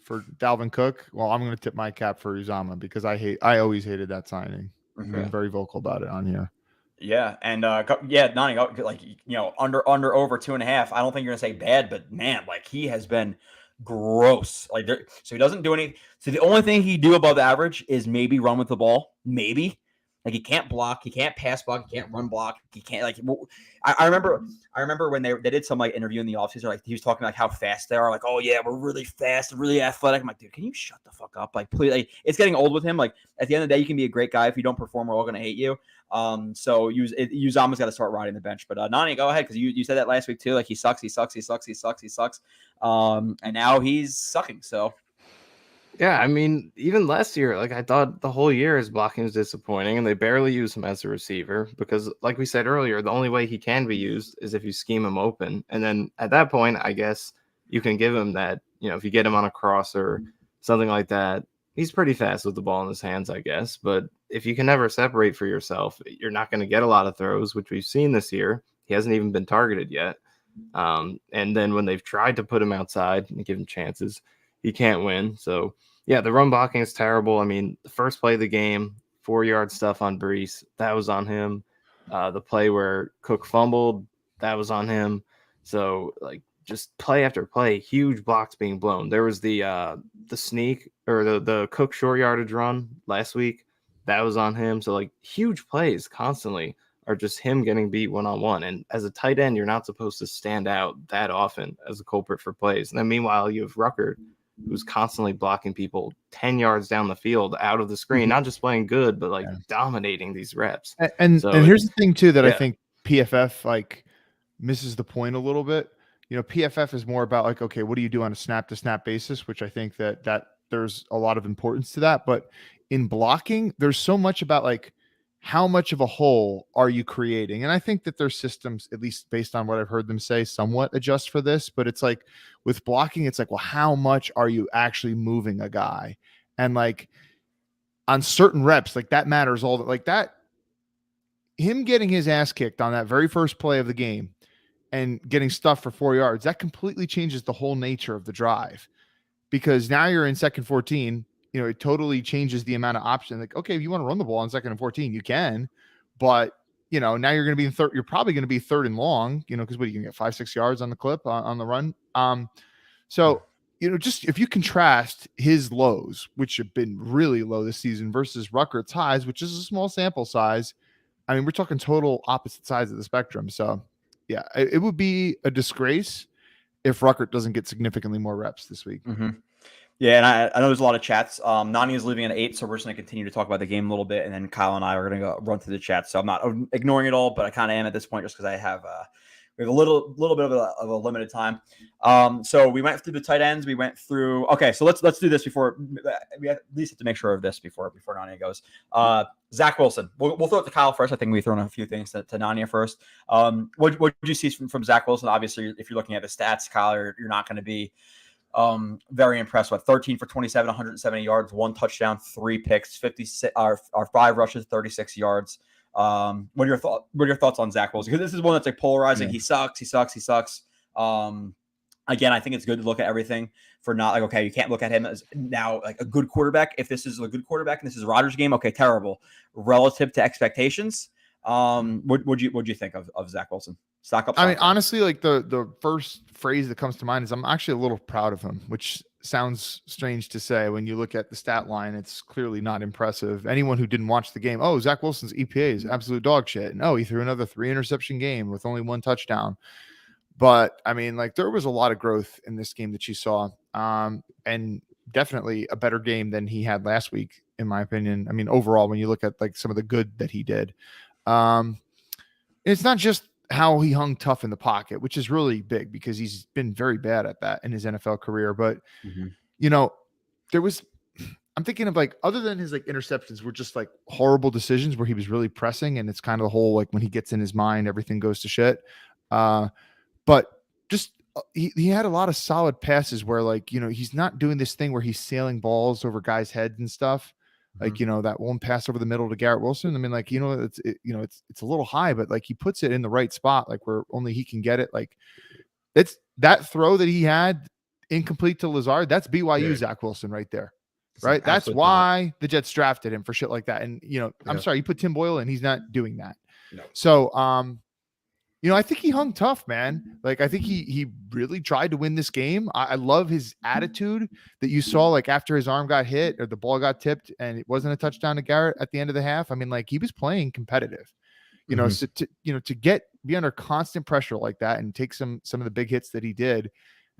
for Dalvin Cook. Well, I'm going to tip my cap for Uzama because I always hated that signing. I've been very vocal about it on here. Yeah, and Nani, like under over 2.5. I don't think you're gonna say bad, but man, like he has been gross. Like so he doesn't do any. So the only thing he do above average is maybe run with the ball. Maybe. Like he can't block, he can't pass block, he can't run block, he can't like. I remember when they did some like interview in the offseason, like he was talking like how fast they are. Like, oh yeah, we're really fast, really athletic. I'm like, dude, can you shut the fuck up? Like, please. Like, it's getting old with him. Like at the end of the day, you can be a great guy. If you don't perform, we're all gonna hate you. So Uzama's got to start riding the bench. But Nani, go ahead because you said that last week too. Like he sucks. And now he's sucking. So. Yeah, I mean, even last year, like I thought the whole year his blocking was disappointing, and they barely use him as a receiver because, like we said earlier, the only way he can be used is if you scheme him open. And then at that point, I guess you can give him that, if you get him on a cross or something like that, he's pretty fast with the ball in his hands, I guess. But if you can never separate for yourself, you're not going to get a lot of throws, which we've seen this year. He hasn't even been targeted yet. And then when they've tried to put him outside and give him chances, he can't win. So, yeah, the run blocking is terrible. I mean, the first play of the game, 4-yard stuff on Breece, that was on him. The play where Cook fumbled, that was on him. So, like, just play after play, huge blocks being blown. There was the sneak or the Cook short yardage run last week. That was on him. So, like, huge plays constantly are just him getting beat one-on-one. And as a tight end, you're not supposed to stand out that often as a culprit for plays. And then meanwhile, you have Rucker, who's constantly blocking people 10 yards down the field out of the screen, not just playing good, but like dominating these reps. And here's the thing too, that I think PFF like misses the point a little bit. PFF is more about like, okay, what do you do on a snap to snap basis, which I think that there's a lot of importance to that. But in blocking, there's so much about like, how much of a hole are you creating? And I think that their systems, at least based on what I've heard them say, somewhat adjust for this. But it's like with blocking, it's like, well, how much are you actually moving a guy? And like on certain reps, like that matters all. Like that, him getting his ass kicked on that very first play of the game and getting stuffed for 4 yards, that completely changes the whole nature of the drive. Because now you're in 2nd 14. It totally changes the amount of option. Like, okay, if you want to run the ball on 2nd and 14, you can, but now you're going to be in third. You're probably going to be 3rd and long, because what you can get 5-6 yards on the clip on the run. So just if you contrast his lows, which have been really low this season, versus Rucker's highs, which is a small sample size. I mean, we're talking total opposite sides of the spectrum. So yeah, it would be a disgrace if Rucker doesn't get significantly more reps this week. Mm-hmm. Yeah, and I know there's a lot of chats. Nani is leaving at 8, so we're just going to continue to talk about the game a little bit, and then Kyle and I are going to go run through the chat. So I'm not ignoring it all, but I kind of am at this point just because I have We have a little bit of a limited time. So we went through the tight ends. We went through. Okay, so let's do this before we at least have to make sure of this before Nania goes. Zach Wilson. We'll throw it to Kyle first. I think we've thrown a few things to Nania first. What did you see from Zach Wilson? Obviously, if you're looking at the stats, Kyle, you're not going to be very impressed with 13 for 27, 170 yards, 1 touchdown, 3 picks, 56 or 5 rushes, 36 yards. What are your thoughts on Zach Wilson? Because this is one that's like polarizing. He sucks. Again, I think it's good to look at everything for not like, okay, you can't look at him as now like a good quarterback. If this is a good quarterback and this is Rodgers' game, okay, terrible. Relative to expectations, what'd you think of Zach Wilson? Stock up. I mean, honestly, like the first phrase that comes to mind is I'm actually a little proud of him, which sounds strange to say when you look at the stat line. It's clearly not impressive. Anyone who didn't watch the game, oh, Zach Wilson's EPA is absolute dog shit. No, he threw another 3 interception game with only 1 touchdown. But I mean, like there was a lot of growth in this game that you saw, and definitely a better game than he had last week, in my opinion. I mean, overall, when you look at like some of the good that he did, it's not just how he hung tough in the pocket, which is really big because he's been very bad at that in his NFL career. But you know, I'm thinking of like other than his like interceptions were just like horrible decisions where he was really pressing, and it's kind of the whole like when he gets in his mind, everything goes to shit. But just he had a lot of solid passes where like, you know, he's not doing this thing where he's sailing balls over guys' heads and stuff. Like, you know, that one pass over the middle to Garrett Wilson. I mean, like, you know, it's a little high, but like he puts it in the right spot, like where only he can get it. Like it's that throw that he had incomplete to Lazard. That's BYU Zach Wilson right there. Right. That's why the Jets drafted him for shit like that. And, you know, I'm sorry, you put Tim Boyle in, he's not doing that. No. So, you know, I think he hung tough, man. Like, I think he really tried to win this game. I love his attitude that you saw, like, after his arm got hit or the ball got tipped and it wasn't a touchdown to Garrett at the end of the half. I mean, like, he was playing competitive, you know, so to be under constant pressure like that and take some of the big hits that he did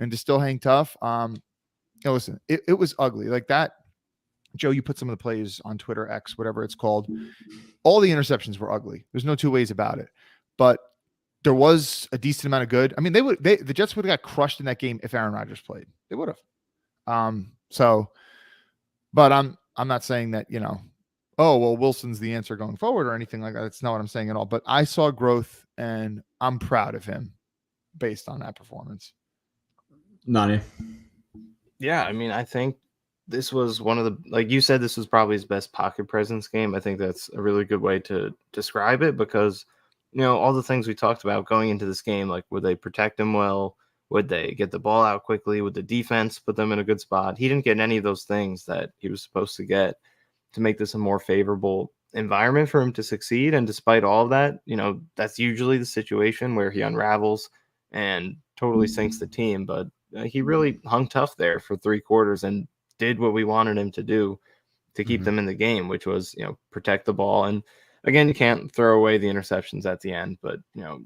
and to still hang tough. You know, listen, it was ugly like that. Joe, you put some of the plays on Twitter, X, whatever it's called. All the interceptions were ugly. There's no two ways about it. But there was a decent amount of good. I mean, the Jets would have got crushed in that game if Aaron Rodgers played. They would have. But I'm not saying that, you know, oh, well, Wilson's the answer going forward or anything like that. That's not what I'm saying at all. But I saw growth and I'm proud of him based on that performance. Nani. Yeah, I mean, I think this was one of the, like you said, this was probably his best pocket presence game. I think that's a really good way to describe it because, you know, all the things we talked about going into this game, like would they protect him well? Would they get the ball out quickly? Would the defense put them in a good spot? He didn't get any of those things that he was supposed to get to make this a more favorable environment for him to succeed. And despite all of that, you know, that's usually the situation where he unravels and totally sinks the team. But he really hung tough there for 3 quarters and did what we wanted him to do to keep them in the game, which was, you know, protect the ball. And again, you can't throw away the interceptions at the end, but, you know,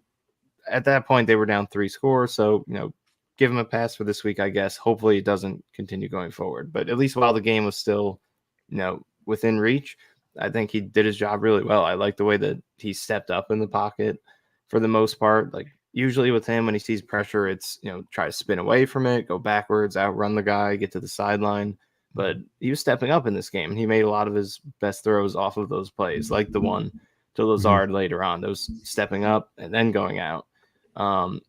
at that point they were down 3 scores. So, you know, give him a pass for this week, I guess. Hopefully it doesn't continue going forward, but at least while the game was still, you know, within reach, I think he did his job really well. I like the way that he stepped up in the pocket for the most part. Like usually with him, when he sees pressure, it's, you know, try to spin away from it, go backwards, outrun the guy, get to the sideline. But he was stepping up in this game, and he made a lot of his best throws off of those plays, like the one to Lazard later on. Those stepping up and then going out. And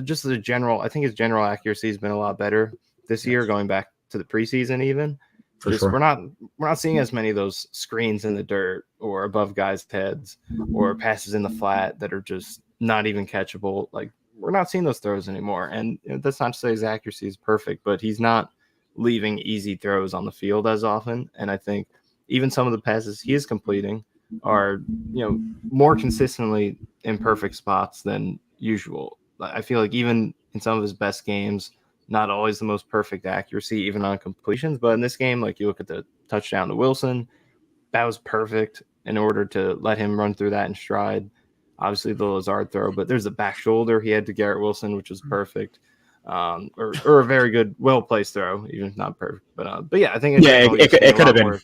just the general, I think his general accuracy has been a lot better this year, going back to the preseason even. Sure. We're not seeing as many of those screens in the dirt or above guys' heads or passes in the flat that are just not even catchable. Like we're not seeing those throws anymore. And that's not to say his accuracy is perfect, but he's not leaving easy throws on the field as often. And I think even some of the passes he is completing are, you know, more consistently in perfect spots than usual. I feel like even in some of his best games, not always the most perfect accuracy, even on completions. But in this game, like you look at the touchdown to Wilson, that was perfect in order to let him run through that in stride. Obviously the Lazard throw, but there's a back shoulder he had to Garrett Wilson, which was perfect. Or a very good, well-placed throw, even if not perfect. But yeah, I think it could have been.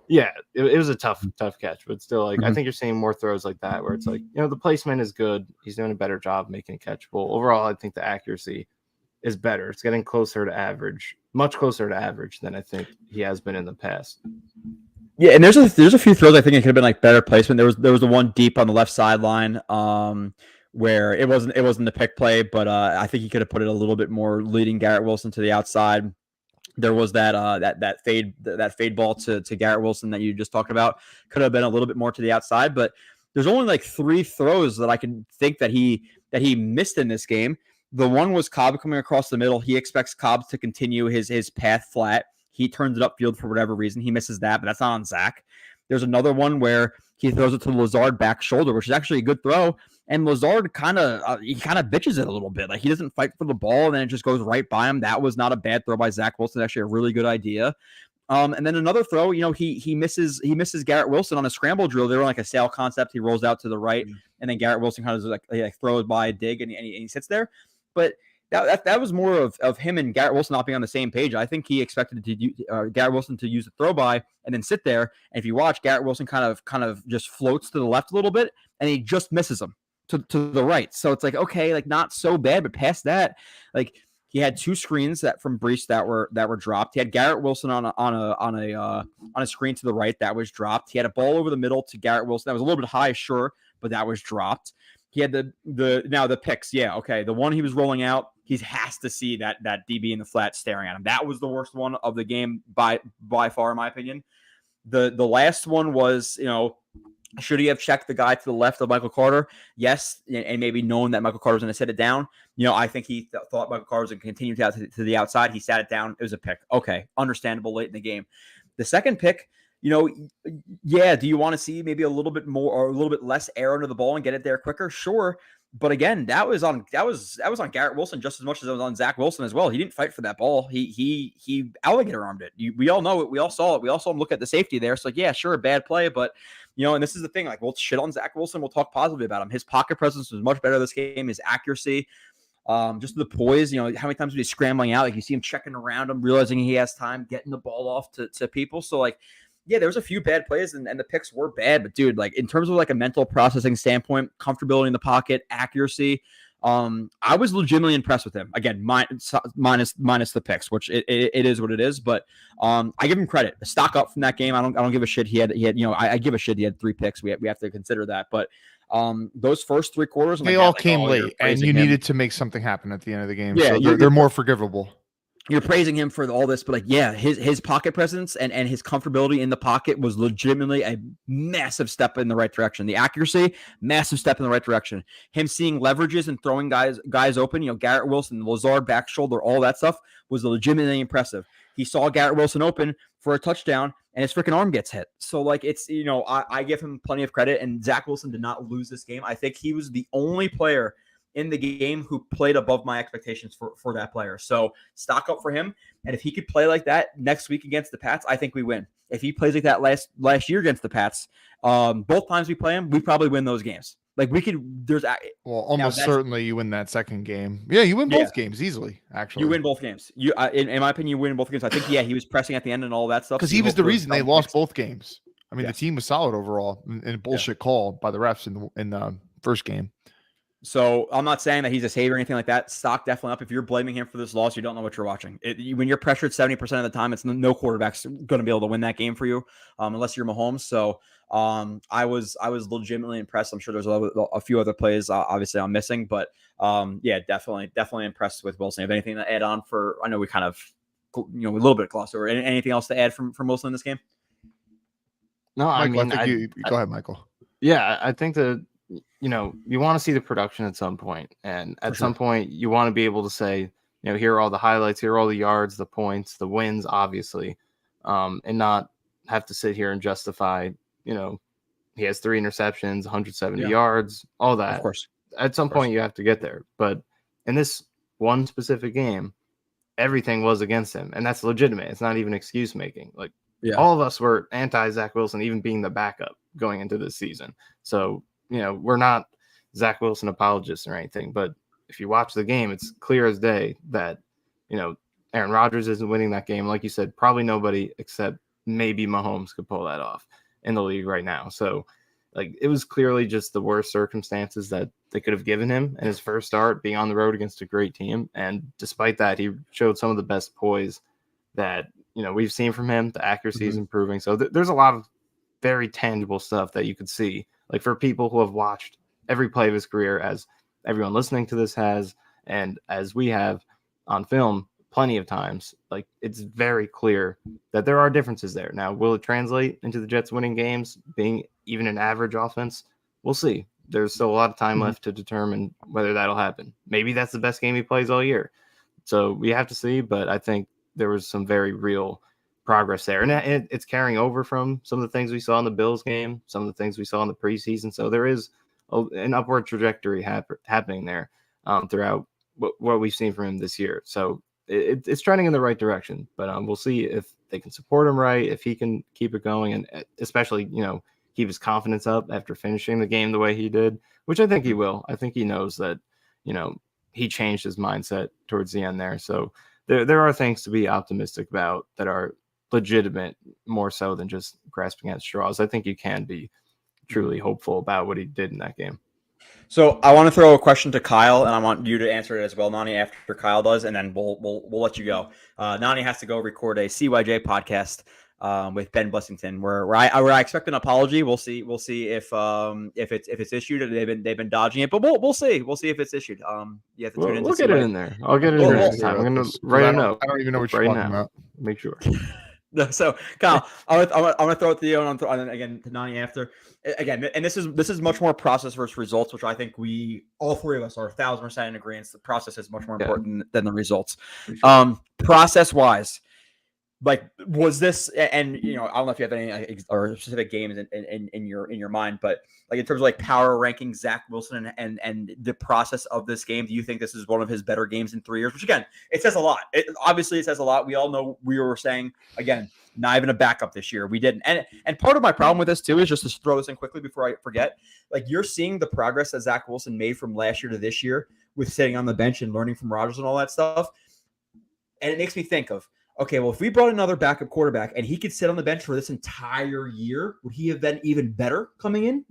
Yeah, it was a tough catch, but still, like, I think you're seeing more throws like that where it's like, the placement is good. He's doing a better job making it catchable. Overall, I think the accuracy is better. It's getting closer to average, much closer to average than I think he has been in the past. Yeah, and there's a few throws I think it could have been like better placement. There was the one deep on the left sideline where it wasn't the pick play, but I think he could have put it a little bit more, leading Garrett Wilson to the outside. There was that fade ball to Garrett Wilson that you just talked about. Could have been a little bit more to the outside, but there's only like 3 throws that I can think that he missed in this game. The one was Cobb coming across the middle. He expects Cobb to continue his path flat. He turns it upfield for whatever reason. He misses that, but that's not on Zach. There's another one where he throws it to Lazard back shoulder, which is actually a good throw. And Lazard kind of bitches it a little bit. Like, he doesn't fight for the ball, and then it just goes right by him. That was not a bad throw by Zach Wilson. Actually, a really good idea. And then another throw, he misses Garrett Wilson on a scramble drill. They were like a sail concept. He rolls out to the right, and then Garrett Wilson kind of like throws by a dig, and he sits there. But that was more of him and Garrett Wilson not being on the same page. I think he expected Garrett Wilson to use the throw by and then sit there. And if you watch, Garrett Wilson kind of just floats to the left a little bit, and he just misses him to the right. So it's like, okay, like, not so bad, but past that, like, he had 2 screens that from Breece that were dropped. He had Garrett Wilson on a screen to the right that was dropped. He had a ball over the middle to Garrett Wilson that was a little bit high, sure, but that was dropped. He had the picks. Yeah, okay. The one he was rolling out, he has to see that DB in the flat staring at him. That was the worst one of the game by far, in my opinion. The last one was, should he have checked the guy to the left of Michael Carter? Yes, and maybe known that Michael Carter was going to sit it down. I think he thought Michael Carter was going to continue to the outside. He sat it down. It was a pick. Okay, understandable late in the game. The second pick, yeah, do you want to see maybe a little bit more or a little bit less air under the ball and get it there quicker? Sure. But again, that was on Garrett Wilson just as much as it was on Zach Wilson as well. He didn't fight for that ball. He alligator armed it. We all know it. We all saw it. We all saw him look at the safety there. So, like, yeah, sure, a bad play, but and this is the thing. Like, we'll shit on Zach Wilson. We'll talk positively about him. His pocket presence was much better this game. His accuracy, just the poise. How many times was he scrambling out? Like, you see him checking around him, realizing he has time, getting the ball off to people. So, like, yeah, there was a few bad plays and the picks were bad, but dude, like, in terms of like a mental processing standpoint, comfortability in the pocket, accuracy, I was legitimately impressed with him. Again, minus the picks, which it is what it is, but I give him credit. Stock up from that game. I don't give a shit. He had I give a shit. He had 3 picks. We have to consider that, but those first 3 quarters, they all came late, and you needed to make something happen at the end of the game. Yeah, so they're more forgivable. You're praising him for all this, but like, yeah, his pocket presence and his comfortability in the pocket was legitimately a massive step in the right direction. The accuracy, massive step in the right direction. Him seeing leverages and throwing guys open, Garrett Wilson, Lazard back shoulder, all that stuff was legitimately impressive. He saw Garrett Wilson open for a touchdown, and his freaking arm gets hit. So, like, it's, I give him plenty of credit, and Zach Wilson did not lose this game. I think he was the only player in the game who played above my expectations for that player. So stock up for him. And if he could play like that next week against the Pats, I think we win. If he plays like that last year against the Pats, both times we play him, we probably win those games. Like, we could, almost certainly you win that second game. Yeah, you win both games easily, actually. You win both games. In my opinion, you win both games. I think, he was pressing at the end and all that stuff. Because he was the reason they lost both games. I mean, the team was solid overall, and a bullshit call by the refs in the first game. So I'm not saying that he's a savior or anything like that. Stock definitely up. If you're blaming him for this loss, you don't know what you're watching. When you're pressured 70% of the time, it's no quarterback's going to be able to win that game for you, unless you're Mahomes. So I was legitimately impressed. I'm sure there's a few other plays, obviously, I'm missing, but yeah, definitely impressed with Wilson. Have anything to add on for? I know we kind of a little bit glossed over. Anything else to add from Wilson in this game? No, Michael, I think you go ahead, Michael. Yeah, I think that. You want to see the production at some point, and at some point you want to be able to say, here are all the highlights, here are all the yards, the points, the wins, obviously, and not have to sit here and justify, he has 3 interceptions, 170 yards, all that. Of course. At some point you have to get there. But in this one specific game, everything was against him, and that's legitimate. It's not even excuse making. Like, all of us were anti Zach Wilson, even being the backup going into this season. So, we're not Zach Wilson apologists or anything, but if you watch the game, it's clear as day that, Aaron Rodgers isn't winning that game. Like you said, probably nobody except maybe Mahomes could pull that off in the league right now. So like it was clearly just the worst circumstances that they could have given him in his first start, being on the road against a great team. And despite that, he showed some of the best poise that, we've seen from him. The accuracy is improving. So there's a lot of very tangible stuff that you could see, like for people who have watched every play of his career, as everyone listening to this has, and as we have on film plenty of times. Like it's very clear that there are differences there. Now, will it translate into the Jets winning games, being even an average offense? We'll see. There's still a lot of time left to determine whether that'll happen. Maybe that's the best game he plays all year. So we have to see, but I think there was some very real progress there. And it's carrying over from some of the things we saw in the Bills game, some of the things we saw in the preseason. So there is an upward trajectory happening there throughout what we've seen from him this year. So it's trending in the right direction, but we'll see if they can support him right, if he can keep it going, and especially, keep his confidence up after finishing the game the way he did, which I think he will. I think he knows that, he changed his mindset towards the end there. So there are things to be optimistic about that are legitimate, more so than just grasping at straws. I think you can be truly hopeful about what he did in that game. So I want to throw a question to Kyle, and I want you to answer it as well, Nani, after Kyle does, and then we'll let you go. Nani has to go record a CYJ podcast with Ben Blessington, where I expect an apology. We'll see if it's issued. They've been dodging it, but we'll see. We'll see if it's issued. You have to tune in. We'll get it in there. I'll get it in there next time. I'm gonna write a note. I don't even know what you're talking about. Make sure. So Kyle, I'm gonna throw it to you, and then again to Nani after. Again, and this is much more process versus results, which I think all three of us are 1,000% in agreement. The process is much more important than the results. Sure. Process wise, like was this, and I don't know if you have any or specific games in your mind, but like in terms of like power ranking Zach Wilson and the process of this game, do you think this is one of his better games in 3 years? Which again, it says a lot. Obviously it says a lot. We all know we were saying again, not even a backup this year. We didn't. And part of my problem with this too is just to throw this in quickly before I forget. Like you're seeing the progress that Zach Wilson made from last year to this year with sitting on the bench and learning from Rodgers and all that stuff. And it makes me think of, okay, well, if we brought another backup quarterback and he could sit on the bench for this entire year, would he have been even better coming in?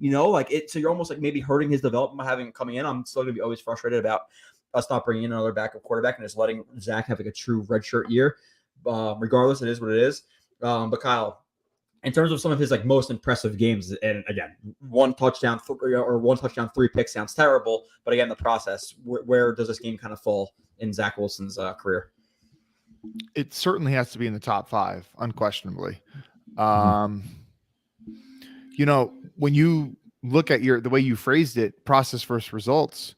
So you're almost like maybe hurting his development by having him coming in. I'm still going to be always frustrated about us not bringing in another backup quarterback and just letting Zach have like a true redshirt year. Regardless, it is what it is. But Kyle, in terms of some of his like most impressive games, and again, one touchdown, 3 picks sounds terrible, but again, the process, where does this game kind of fall in Zach Wilson's career? It certainly has to be in the top 5, unquestionably. When you look at the way you phrased it, process versus results,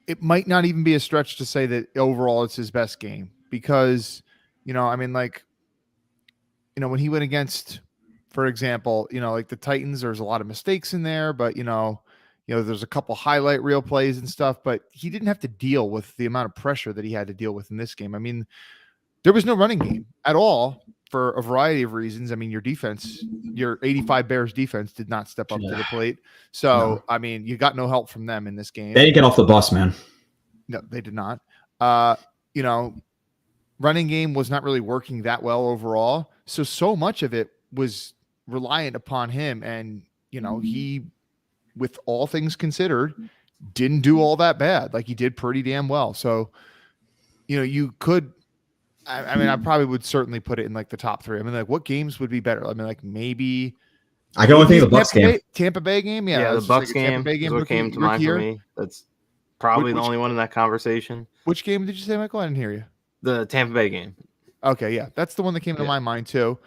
it might not even be a stretch to say that overall it's his best game because, when he went against, for example, like the Titans, there's a lot of mistakes in there, but there's a couple highlight reel plays and stuff, but he didn't have to deal with the amount of pressure that he had to deal with in this game. I mean, there was no running game at all for a variety of reasons. I mean, your defense, your 85 Bears defense did not step up to the plate. So, no. I mean, you got no help from them in this game. They didn't get off the bus, man. No, they did not. Running game was not really working that well overall. So much of it was reliant upon him. And, he, with all things considered, didn't do all that bad. Like he did pretty damn well. So, you could, I probably would certainly put it in like the top 3. I mean, like what games would be better? I mean, like maybe I can only think of the Bucs game. Tampa Bay game. Yeah. The Bucs game. Tampa Bay game what came to mind for me. That's probably the only one in that conversation. Which game did you say, Michael? I didn't hear you. The Tampa Bay game. Okay. Yeah. That's the one that came to my mind too.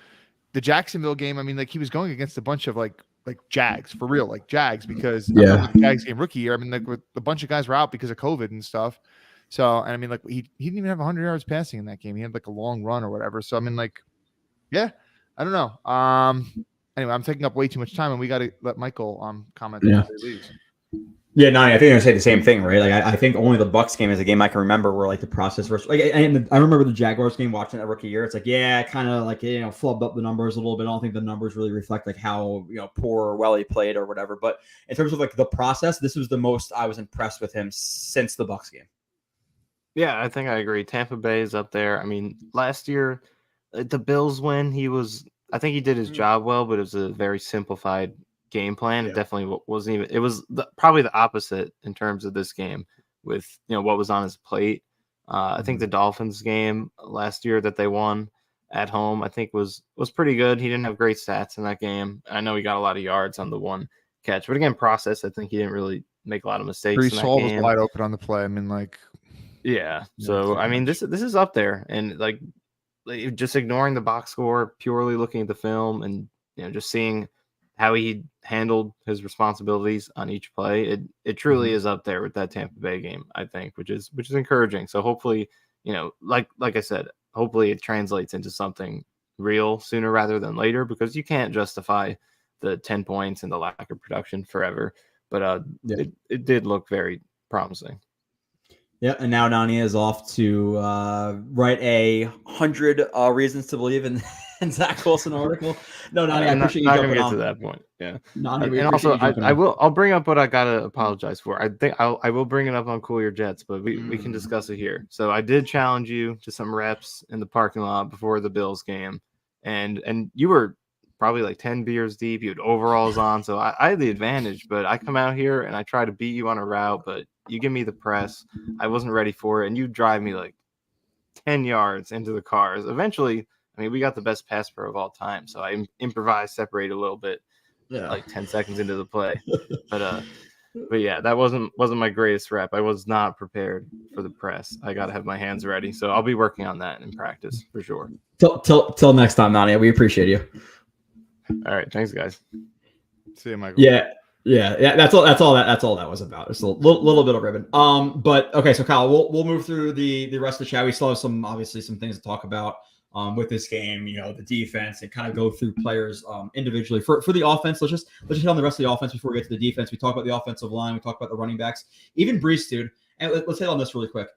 The Jacksonville game. I mean, like he was going against a bunch of like Jags for real, like Jags, because the Jags game rookie year. I mean, like with a bunch of guys were out because of COVID and stuff. So, and I mean, like he didn't even have 100 yards passing in that game. He had like a long run or whatever. So, I mean, like, yeah, I don't know. Anyway, I'm taking up way too much time, and we got to let Michael comment before he leaves. Yeah, Nani, I think I'm gonna say the same thing, right? Like, I think only the Bucs game is a game I can remember where like the process versus like, and I remember the Jaguars game watching that rookie year. It's like, yeah, kind of like flubbed up the numbers a little bit. I don't think the numbers really reflect like how poor or well he played or whatever. But in terms of like the process, this was the most I was impressed with him since the Bucs game. Yeah, I think I agree. Tampa Bay is up there. I mean, last year the Bills win, I think he did his job well, but it was a very simplified game plan. It definitely wasn't even. It was probably the opposite in terms of this game with what was on his plate. I think the Dolphins game last year that they won at home, I think was pretty good. He didn't have great stats in that game. I know he got a lot of yards on the one catch, but again, process. I think he didn't really make a lot of mistakes. Breece in that Hall game. was wide open on the play. I mean, like, yeah. So I mean, this is up there, and like just ignoring the box score, purely looking at the film, and just seeing how he handled his responsibilities on each play, it truly is up there with that Tampa Bay game, I think, which is encouraging. So hopefully, like I said, hopefully it translates into something real sooner rather than later, because you can't justify the 10 points and the lack of production forever. But it did look very promising. Yeah, and now Nani is off to write 100 reasons to believe in Zach Wilson article. No, Nani, I appreciate you jumping get on. To that point. Yeah, Nani, and also I'll bring up what I gotta apologize for. I think I will bring it up on Cool Your Jets, but we can discuss it here. So I did challenge you to some reps in the parking lot before the Bills game, and you were probably like 10 beers deep. You had overalls on, so I had the advantage. But I come out here and I try to beat you on a route, but you give me the press. I wasn't ready for it, and you drive me like 10 yards into the cars. Eventually, I mean, we got the best pass pro of all time, so I improvised, separate a little bit, like 10 seconds into the play. But yeah, that wasn't my greatest rep. I was not prepared for the press. I got to have my hands ready, so I'll be working on that in practice for sure. Till next time, Nani. We appreciate you. All right, thanks, guys. See you, Michael. Yeah. That's all that was about. It's a little bit of ribbon. But okay, so Kyle, we'll move through the rest of the chat. We still have some things to talk about with this game. The defense, and kind of go through players individually. For the offense, let's just hit on the rest of the offense before we get to the defense. We talk about the offensive line. We talk about the running backs, even Breece, dude. And let's hit on this really quick.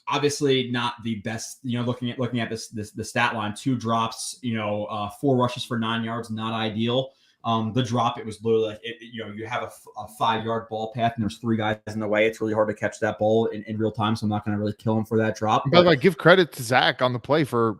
Obviously not the best, looking at the stat line, 2 drops, 4 rushes for 9 yards, not ideal. The drop, it was literally like, you have a 5-yard ball path and there's 3 guys in the way. It's really hard to catch that ball in real time. So I'm not going to really kill him for that drop. But like, give credit to Zach on the play for,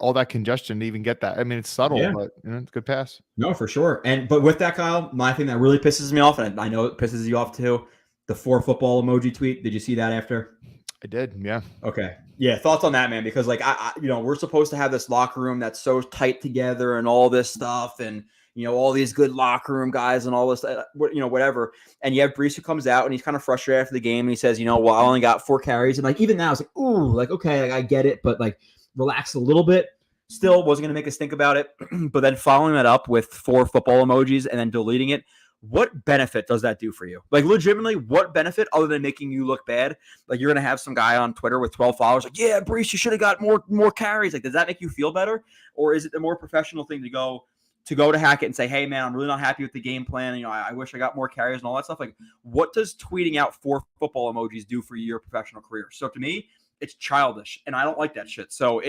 all that congestion to even get that. I mean, it's subtle, but it's a good pass. No, for sure. But with that, Kyle, my thing that really pisses me off, and I know it pisses you off too, the 4 football emoji tweet. Did you see that after? I did, yeah. Okay. Yeah, thoughts on that, man? Because like I we're supposed to have this locker room that's so tight together and all this stuff, and all these good locker room guys and all this, whatever. And you have Breece who comes out and he's kind of frustrated after the game and he says, well, I only got 4 carries, and like even now it's like, ooh, like okay, like, I get it, but like relax a little bit. Still wasn't gonna make us think about it, but then following that up with 4 football emojis and then deleting it. What benefit does that do for you? Like, legitimately, what benefit other than making you look bad? Like, you're going to have some guy on Twitter with 12 followers like, yeah, Breece, you should have got more carries. Like, does that make you feel better? Or is it the more professional thing to go to Hackett and say, hey, man, I'm really not happy with the game plan. I wish I got more carries and all that stuff. Like, what does tweeting out 4 football emojis do for your professional career? So, to me, it's childish, and I don't like that shit. So,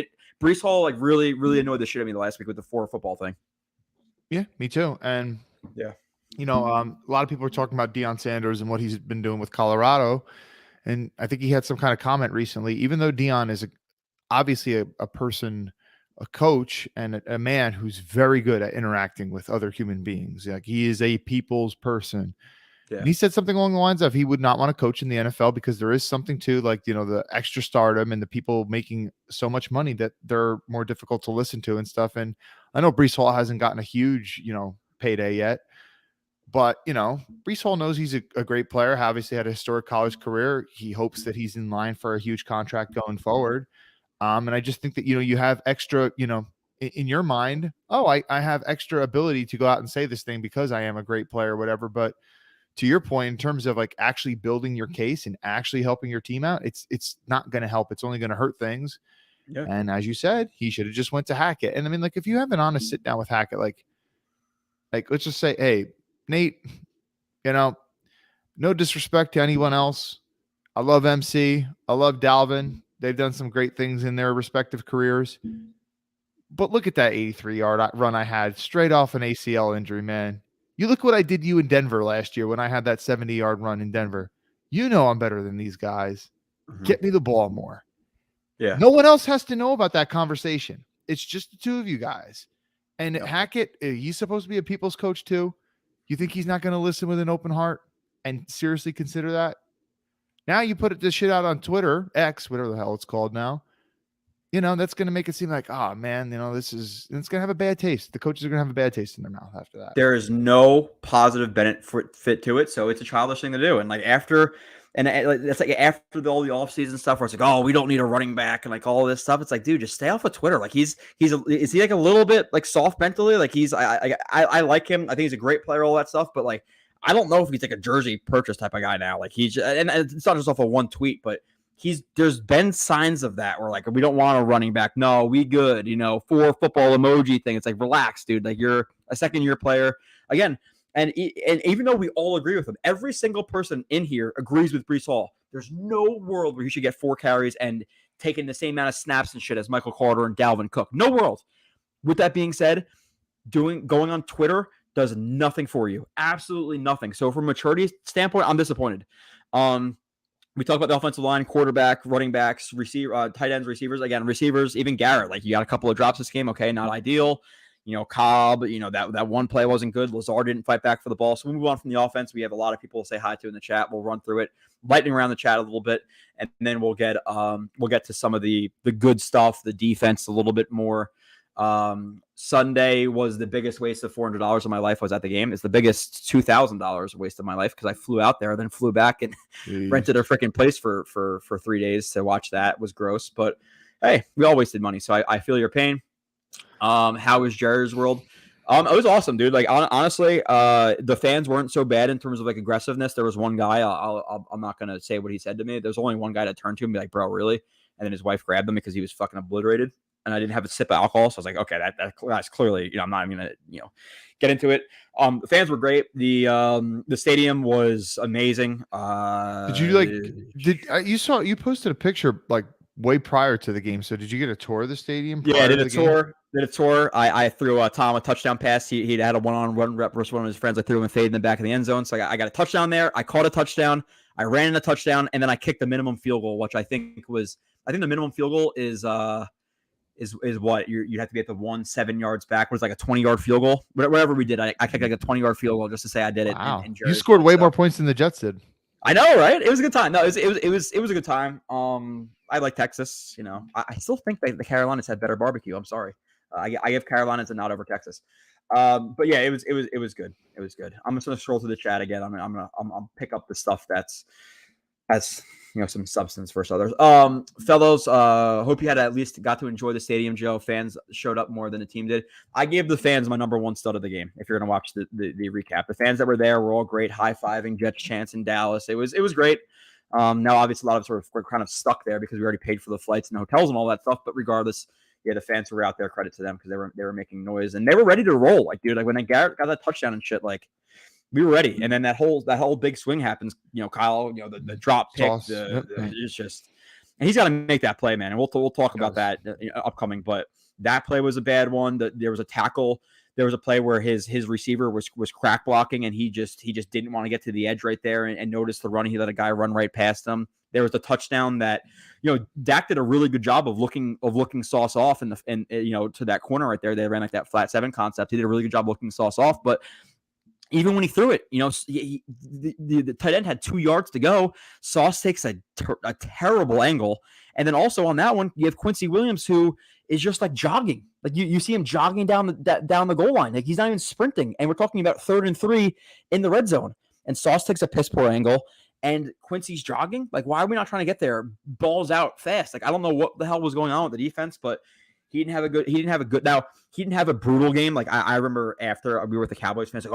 Breece Hall, like, really, really annoyed the shit out of me the last week with the 4 football thing. Yeah, me too. And, yeah. A lot of people are talking about Deion Sanders and what he's been doing with Colorado. And I think he had some kind of comment recently, even though Deion is obviously a person, a coach, and a man who's very good at interacting with other human beings. Like, he is a people's person. Yeah. And he said something along the lines of he would not want to coach in the NFL because there is something to, like, the extra stardom and the people making so much money that they're more difficult to listen to and stuff. And I know Breece Hall hasn't gotten a huge, payday yet. But, Breece Hall knows he's a great player, obviously had a historic college career. He hopes that he's in line for a huge contract going forward. And I just think that, you have extra, in your mind, I have extra ability to go out and say this thing because I am a great player or whatever. But to your point, in terms of like actually building your case and actually helping your team out, it's not going to help. It's only going to hurt things. Yeah. And as you said, he should have just went to Hackett. And I mean, like, if you have an honest sit down with Hackett, like let's just say, hey, Nate, no disrespect to anyone else. I love MC. I love Dalvin. They've done some great things in their respective careers. But look at that 83-yard run I had straight off an ACL injury, man. You look what I did to you in Denver last year when I had that 70-yard run in Denver. I'm better than these guys. Mm-hmm. Get me the ball more. Yeah. No one else has to know about that conversation. It's just the two of you guys. And Hackett, he's supposed to be a people's coach too. You think he's not going to listen with an open heart and seriously consider that? Now you put this shit out on Twitter, X, whatever the hell it's called now. That's going to make it seem like, oh man, it's going to have a bad taste. The coaches are going to have a bad taste in their mouth after that. There is no positive benefit to it, so it's a childish thing to do. And after all the offseason stuff where it's like, oh, we don't need a running back and all this stuff. It's like, dude, just stay off of Twitter. Is he a little bit soft mentally? I like him. I think he's a great player, all that stuff. But I don't know if he's a jersey purchase type of guy now. And it's not just off of one tweet, but there's been signs of that where we don't want a running back. No, we good. 4 football emoji thing. It's relax, dude. You're a second year player again. And even though we all agree with him, every single person in here agrees with Breece Hall. There's no world where he should get 4 carries and taking the same amount of snaps and shit as Michael Carter and Dalvin Cook. No world. With that being said, going on Twitter does nothing for you. Absolutely nothing. So from a maturity standpoint, I'm disappointed. We talk about the offensive line, quarterback, running backs, receiver, tight ends, receivers. Again, receivers, even Garrett. You got a couple of drops this game. Okay, not ideal. Cobb, that one play wasn't good. Lazard didn't fight back for the ball. So we move on from the offense. We have a lot of people to say hi to in the chat. We'll run through it, lightning around the chat a little bit, and then we'll get to some of the good stuff, the defense a little bit more. Sunday was the biggest waste of $400 of my life. Was at the game. It's the biggest $2,000 waste of my life because I flew out there, then flew back and rented a freaking place for 3 days to watch that. It was gross, but hey, we all wasted money. So I feel your pain. How was Jerry's world? It was awesome, dude. Honestly, the fans weren't so bad in terms of aggressiveness. There was one guy. I'm not gonna say what he said to me. There's only one guy that turned to him and be like, "Bro, really?" And then his wife grabbed him because he was fucking obliterated. And I didn't have a sip of alcohol, so I was like, "Okay, that's clearly, I'm not even gonna, get into it." The fans were great. The stadium was amazing. Did you you posted a picture way prior to the game? So did you get a tour of the stadium? Yeah, I did a tour. I threw Tom a touchdown pass. He had a one-on-one rep versus one of his friends. I threw him a fade in the back of the end zone. So I got a touchdown there. I caught a touchdown. I ran in a touchdown, and then I kicked the minimum field goal, which I think the minimum field goal is what you have to be at the 7 yards back. Was a 20-yard field goal. Whatever we did, I kicked a 20-yard field goal just to say I did it. Wow. You scored way more points than the Jets did. I know, right? It was a good time. No, it was a good time. I like Texas. I still think the Carolinas had better barbecue. I'm sorry. I give Carolinas a nod over Texas. But yeah, it was good. It was good. I'm just gonna scroll through the chat again. I'm gonna pick up the stuff that's some substance versus others. Fellows, hope you had at least got to enjoy the stadium, Joe. Fans showed up more than the team did. I gave the fans my number one stud of the game. If you're gonna watch the recap, the fans that were there were all great, high-fiving Jets chants in Dallas. It was great. Now obviously a lot of us we're kind of stuck there because we already paid for the flights and hotels and all that stuff. But regardless, yeah, the fans were out there. Credit to them because they were making noise and they were ready to roll. When Garrett got that touchdown and shit, we were ready. And then that whole big swing happens. Kyle, the drop pick, it's just, and he's got to make that play, man. And we'll talk about that upcoming. But that play was a bad one. There was a tackle. There was a play where his receiver was crack blocking, and he just didn't want to get to the edge right there and notice the run. He let a guy run right past him. There was a touchdown that Dak did a really good job of looking Sauce off to that corner right there. They ran that flat 7 concept. He did a really good job looking Sauce off, but even when he threw it, the tight end had 2 yards to go. Sauce takes a terrible angle. And then also on that one, you have Quincy Williams, who is just jogging. You see him jogging down the goal line. He's not even sprinting. And we're talking about 3rd and 3 in the red zone. And Sauce takes a piss poor angle. And Quincy's jogging. Why are we not trying to get there? Balls out fast. I don't know what the hell was going on with the defense, but he didn't have a brutal game. I remember after we were with the Cowboys fans,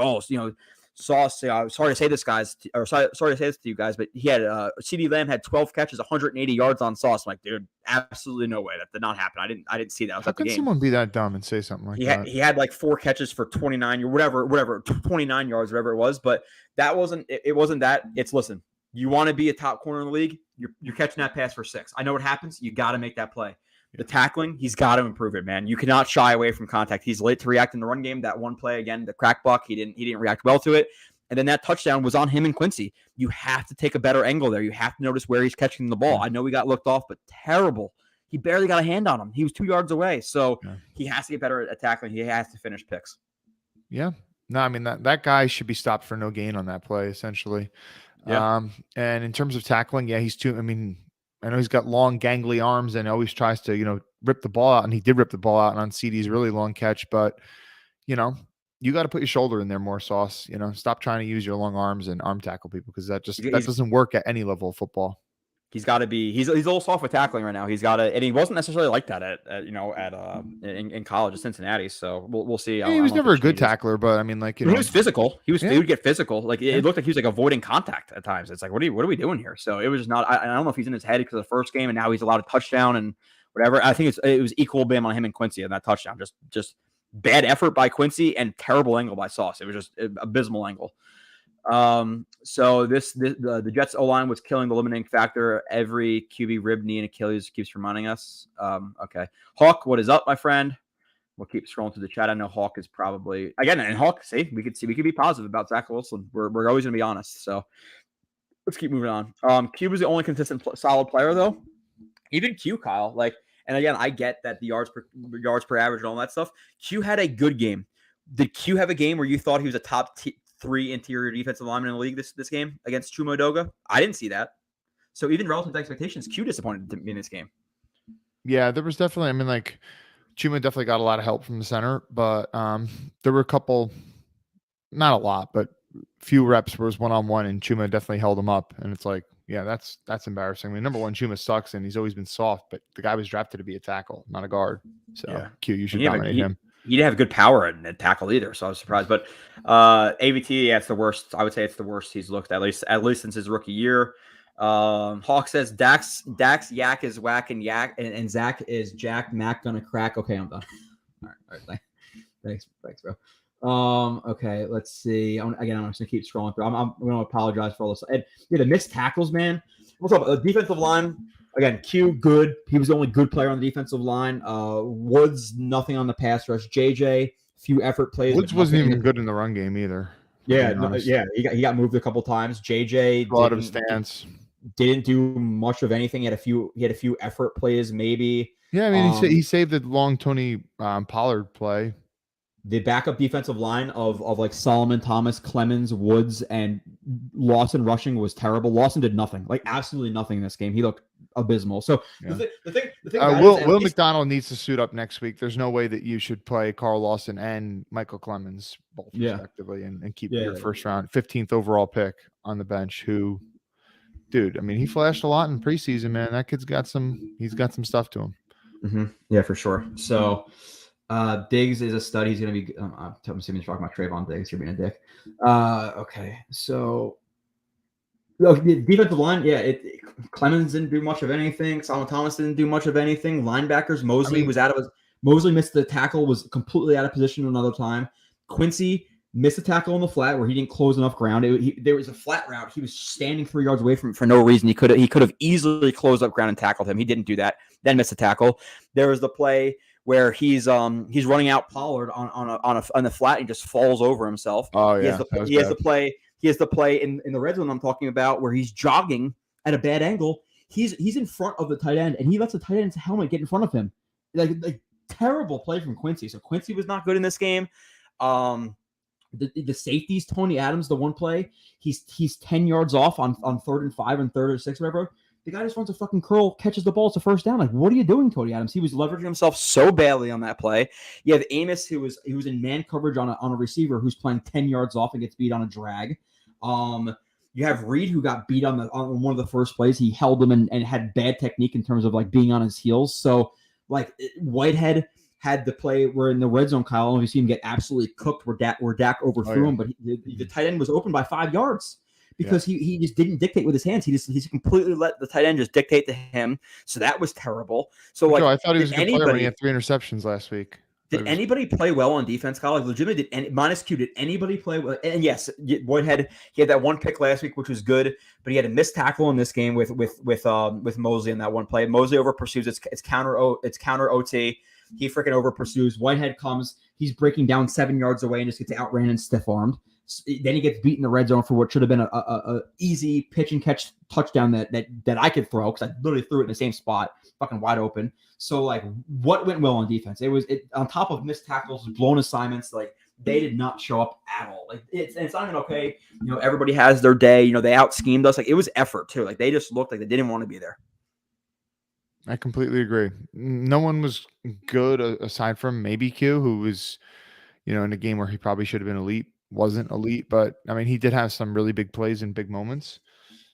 Sauce, sorry to say this, guys, or sorry to say this to you guys, but he had CD Lamb had 12 catches, 180 yards on Sauce. I'm like, dude, absolutely no way. That did not happen. I didn't see that. How could someone be that dumb and say something like that? He had 4 catches for 29 or whatever, 29 yards, whatever it was. But that wasn't that. It's, listen, you want to be a top corner in the league, you're catching that pass for 6. I know what happens. You got to make that play. The tackling, he's got to improve it, man. You cannot shy away from contact. He's late to react in the run game. That one play, again, the crack block, he didn't react well to it. And then that touchdown was on him and Quincy. You have to take a better angle there. You have to notice where he's catching the ball. I know we got looked off, but terrible He barely got a hand on him. He was 2 yards away. So Yeah. he has to get better at tackling. He has to finish picks. Yeah. No, I mean that guy should be stopped for no gain on that play, essentially. Yeah. And in terms of tackling, yeah, he's too. I mean, I know he's got long, gangly arms and always tries to, rip the ball out. And he did rip the ball out on CD's really long catch. But, you got to put your shoulder in there more, Sauce. Stop trying to use your long arms and arm tackle people because that doesn't work at any level of football. He's got to be. He's a little soft with tackling right now. He's got to, and he wasn't necessarily like that in college at Cincinnati. So we'll see. Yeah, he was never a good tackler, but I mean, he was physical. He would get physical. Like it looked like he was like avoiding contact at times. It's like, what are we doing here? So it was just not. I don't know if he's in his head because of the first game, and now he's allowed a touchdown and whatever. I think it was equal blame on him and Quincy in that touchdown. Just bad effort by Quincy and terrible angle by Sauce. It was just an abysmal angle. So the Jets O-line was killing the limiting factor. Every QB rib, knee, and Achilles keeps reminding us. Okay. Hawk, what is up, my friend? We'll keep scrolling through the chat. I know Hawk is probably again, and Hawk, we could be positive about Zach Wilson. We're always gonna be honest. So let's keep moving on. Q was the only consistent solid player though. Even Q, Kyle, and again, I get that the yards per average and all that stuff. Q had a good game. Did Q have a game where you thought he was a top 3 interior defensive lineman in the league this game against Chuma Edoga? I didn't see that. So even relative to expectations, Q disappointed me in this game. Yeah, there was definitely, Chuma definitely got a lot of help from the center, but there were a couple, not a lot, but few reps where it was one-on-one and Chuma definitely held him up. And it's like, yeah, that's embarrassing. Number one, Chuma sucks and he's always been soft, but the guy was drafted to be a tackle, not a guard. So yeah. Q, you should dominate him. He didn't have good power at tackle either, so I was surprised. But AVT, yeah, it's the worst. I would say it's the worst he's looked at least since his rookie year. Hawk says Dax yak is whack and yak and Zach is Jack Mac gonna crack. Okay, I'm done. All right, thanks, bro. Okay, let's see. I'm just gonna keep scrolling through. I'm gonna apologize for all this. And the missed tackles, man. We'll talk about the defensive line. Again, Q, good. He was the only good player on the defensive line. Woods, nothing on the pass rush. JJ, few effort plays. Woods wasn't even good in the run game either. Yeah, he got moved a couple times. JJ out of his stance. Didn't do much of anything. He had a few effort plays, maybe. Yeah, I mean, he saved the long Tony Pollard play. The backup defensive line of like Solomon, Thomas, Clemens, Woods, and Lawson rushing was terrible. Lawson did nothing, absolutely nothing in this game. He looked abysmal. So yeah. the thing Will McDonald needs to suit up next week. There's no way that you should play Carl Lawson and Michael Clemens both respectively and keep your first round 15th overall pick on the bench. Who, dude? I mean, he flashed a lot in preseason, man. That kid's got some. He's got some stuff to him. Mm-hmm. Yeah, for sure. So. Diggs is a stud. He's going to be. I'm assuming he's talking about Trayvon Diggs. You're being a dick. Okay, so the defensive line, Clemens didn't do much of anything. Solomon Thomas didn't do much of anything. Linebackers, Mosley was out of his. Mosley missed the tackle, was completely out of position another time. Quincy missed a tackle on the flat where he didn't close enough ground. There was a flat route. He was standing 3 yards away from for no reason. He could have easily closed up ground and tackled him. He didn't do that. Then missed a tackle. There was the play where he's running out Pollard on the flat and just falls over himself. Oh yeah, he has the play in the red zone I'm talking about where he's jogging at a bad angle. He's in front of the tight end and he lets the tight end's helmet get in front of him. Like terrible play from Quincy. So Quincy was not good in this game. The safeties, Tony Adams, the one play he's 10 yards off on 3rd and 5 and 3rd or 6, whatever. The guy just runs a fucking curl, catches the ball. It's a first down. Like, what are you doing, Tony Adams? He was leveraging himself so badly on that play. You have Amos, who was in man coverage on a receiver who's playing 10 yards off and gets beat on a drag. You have Reed, who got beat on one of the first plays. He held him and had bad technique in terms of being on his heels. So Whitehead had the play where in the red zone, Kyle, and you see him get absolutely cooked where Dak overthrew him, but the tight end was open by 5 yards. Because he just didn't dictate with his hands. He completely let the tight end just dictate to him. So that was terrible. So I thought he was a good player when he had 3 interceptions last week. Did anybody play well on defense, Kyle? Legitimately, minus Q, did anybody play well? And yes, Whitehead, he had that one pick last week, which was good, but he had a missed tackle in this game with Mosley in that one play. Mosley over pursues. It's counter OT. He freaking over pursues. Whitehead comes. He's breaking down 7 yards away and just gets outran and stiff armed. Then he gets beat in the red zone for what should have been a easy pitch and catch touchdown that I could throw because I literally threw it in the same spot, fucking wide open. So like, what went well on defense? It was on top of missed tackles, blown assignments. Like they did not show up at all. Like it's not even okay. Everybody has their day. They out schemed us. Like it was effort too. Like they just looked like they didn't want to be there. I completely agree. No one was good aside from maybe Q, who was, in a game where he probably should have been elite, wasn't elite, but I mean, he did have some really big plays and big moments.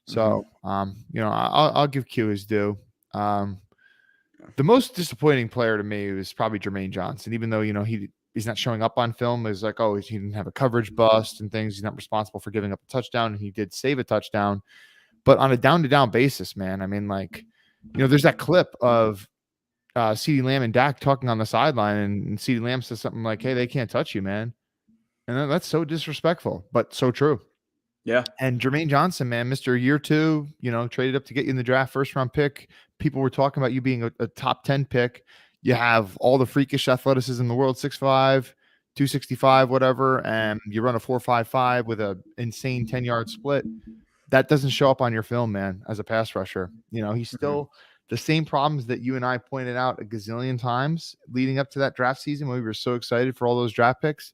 So, I'll give Q his due. The most disappointing player to me was probably Jermaine Johnson, even though, he's not showing up on film. Is like, oh, he didn't have a coverage bust and things. He's not responsible for giving up a touchdown, and he did save a touchdown. But on a down-to-down basis, man, I mean, like, there's that clip of CeeDee Lamb and Dak talking on the sideline, and CeeDee Lamb says something like, hey, they can't touch you, man. And that's so disrespectful, but so true. Yeah. And Jermaine Johnson, man, Mr. Year 2, traded up to get you in the draft, first-round pick. People were talking about you being a top 10 pick. You have all the freakish athleticism in the world, 6'5", 265, whatever, and you run a 4.55 with an insane 10-yard split. That doesn't show up on your film, man, as a pass rusher. He's still the same problems that you and I pointed out a gazillion times leading up to that draft season when we were so excited for all those draft picks.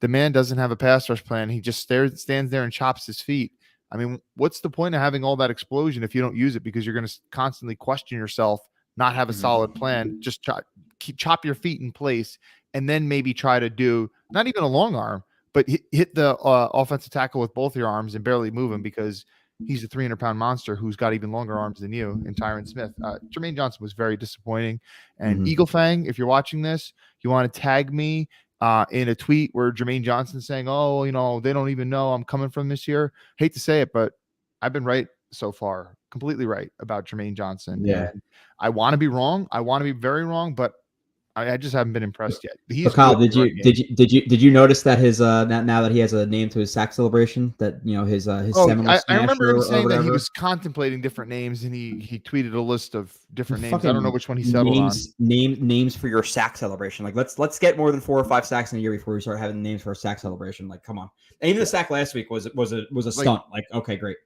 The man doesn't have a pass rush plan. He just stands there and chops his feet. I mean, what's the point of having all that explosion if you don't use it because you're going to constantly question yourself, not have a solid plan, just chop your feet in place, and then maybe try to do not even a long arm, but hit the offensive tackle with both your arms and barely move him because he's a 300-pound monster who's got even longer arms than you and Tyron Smith. Jermaine Johnson was very disappointing. And Eagle Fang, if you're watching this, you want to tag me in a tweet where Jermaine Johnson's saying, oh, they don't even know I'm coming from this year. Hate to say it, but I've been right so far, completely right about Jermaine Johnson. Yeah. And I want to be wrong. I want to be very wrong, but I just haven't been impressed yet. So Kyle, did you notice that his now that he has a name to his sack celebration that his Seminole I remember him saying that he whatever. was contemplating different names and he tweeted a list of different names. I don't know which one he settled on. Names for your sack celebration. Like let's get more than 4 or 5 sacks in a year before we start having names for a sack celebration. Like come on. And even the sack last week was a stunt. Like okay, great.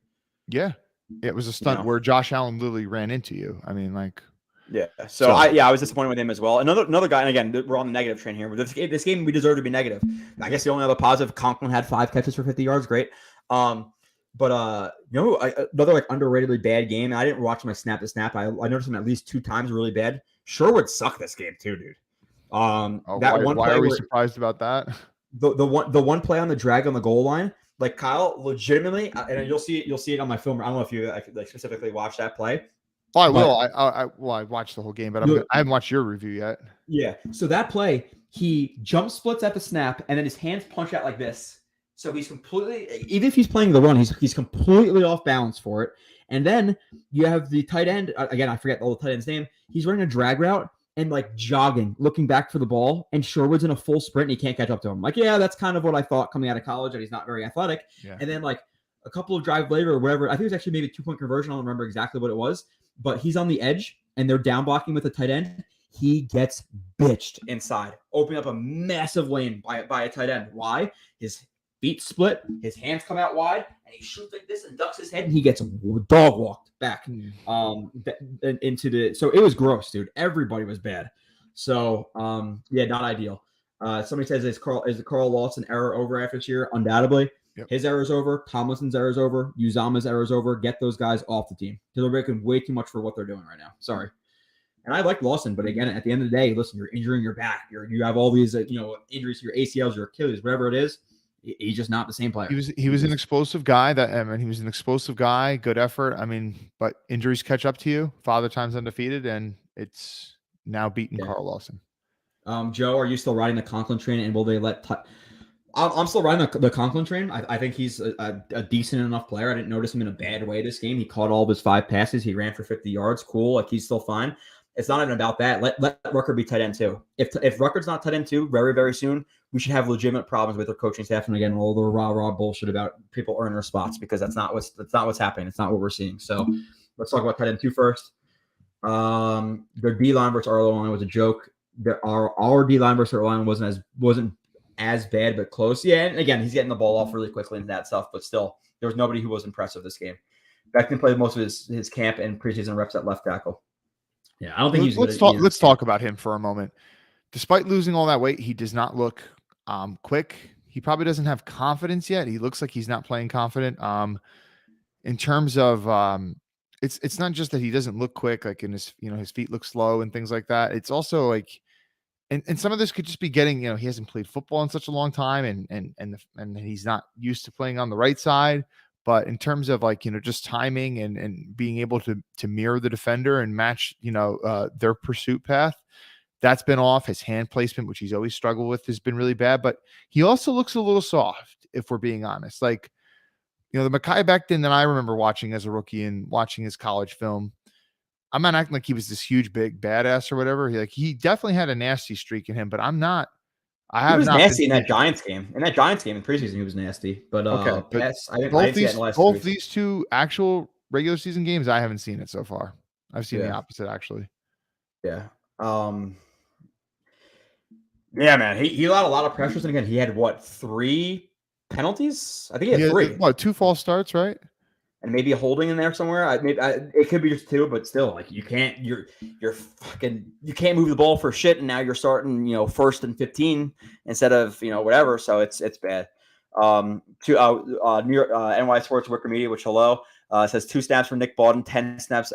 Yeah, it was a stunt where Josh Allen literally ran into you. I mean, like. Yeah. So I was disappointed with him as well. Another guy, and again, we're on the negative train here. But this game we deserve to be negative. I guess the only other positive, Conklin had 5 catches for 50 yards. Great. But another like underratedly bad game. And I didn't watch my snap to snap. I noticed him at least 2 times really bad. Sherwood sucked this game too, dude. Why are we surprised about that? The one play on the drag on the goal line, like Kyle, legitimately, and you'll see it on my film. I don't know if you like specifically watch that play. Oh, I will. I watched the whole game, but I haven't watched your review yet. Yeah. So that play, he jump splits at the snap, and then his hands punch out like this. So he's completely, even if he's playing the run, he's completely off balance for it. And then you have the tight end. Again, I forget the tight end's name. He's running a drag route and like jogging, looking back for the ball. And Sherwood's in a full sprint, and he can't catch up to him. Like, yeah, that's kind of what I thought coming out of college, that he's not very athletic. Yeah. And then like a couple of drives later or whatever, I think it was actually maybe a 2-point conversion. I don't remember exactly what it was. But he's on the edge, and they're down blocking with a tight end. He gets bitched inside, opening up a massive lane by a tight end. Why? His feet split, his hands come out wide, and he shoots like this and ducks his head, and he gets dog walked back into the. So it was gross, dude. Everybody was bad. So not ideal. Somebody says is the Carl Lawson error over after this year? Undoubtedly. Yep. His error's over. Tomlinson's error's over. Uzama's error's over. Get those guys off the team. Because they're making way too much for what they're doing right now. Sorry. And I like Lawson, but again, at the end of the day, listen, you're injuring your back. You have all these injuries to your ACLs, your Achilles, whatever it is. He's just not the same player. He was an explosive guy. He was an explosive guy. Good effort. I mean, but injuries catch up to you. Father time's undefeated, and it's now beaten Carl Lawson. Joe, are you still riding the Conklin train, and will they let? I'm still riding the Conklin train. I think he's a decent enough player. I didn't notice him in a bad way this game. He caught all of his 5 passes. He ran for 50 yards. Cool. Like, he's still fine. It's not even about that. Let Rucker be tight end too. If Rucker's not tight end too, very, very soon, we should have legitimate problems with their coaching staff. And again, all the rah bullshit about people earning their spots, because that's not what's happening. It's not what we're seeing. So let's talk about tight end 2 first. Their D line versus our line was a joke. Our D line versus our line wasn't as bad, but close. Yeah, and again, he's getting the ball off really quickly and that stuff, but still, there was nobody who was impressive this game. Beckton played most of his camp and preseason reps at left tackle. Yeah, I don't think he's Let's talk about him for a moment. Despite losing all that weight, he does not look quick. He probably doesn't have confidence yet. He looks like he's not playing confident. In terms of it's not just that he doesn't look quick, like in his, his feet look slow and things like that. It's also like, and some of this could just be getting, he hasn't played football in such a long time, and he's not used to playing on the right side. But in terms of like, just timing and being able to mirror the defender and match, their pursuit path, that's been off. His hand placement, which he's always struggled with, has been really bad. But he also looks a little soft, if we're being honest. Like, the Mekhi Becton that I remember watching as a rookie and watching his college film, I'm not acting like he was this huge, big badass or whatever. He definitely had a nasty streak in him, but I'm not. He was nasty in that Giants game. In that Giants game in preseason, he was nasty. But okay, I didn't see that in the last 2 weeks. These two actual regular season games, I haven't seen it so far. I've seen the opposite, actually. Yeah. Yeah, man. He allowed a lot of pressures, and again, he had 3 penalties? I think he had 3. 2 false starts, right? And maybe a holding in there somewhere. It could be just 2, but still, like you can't move the ball for shit, and now you're starting, 1st and 15 instead of whatever. So it's bad. New York NY Sports Worker Media, which says 2 snaps for Nick Bawden, 10 snaps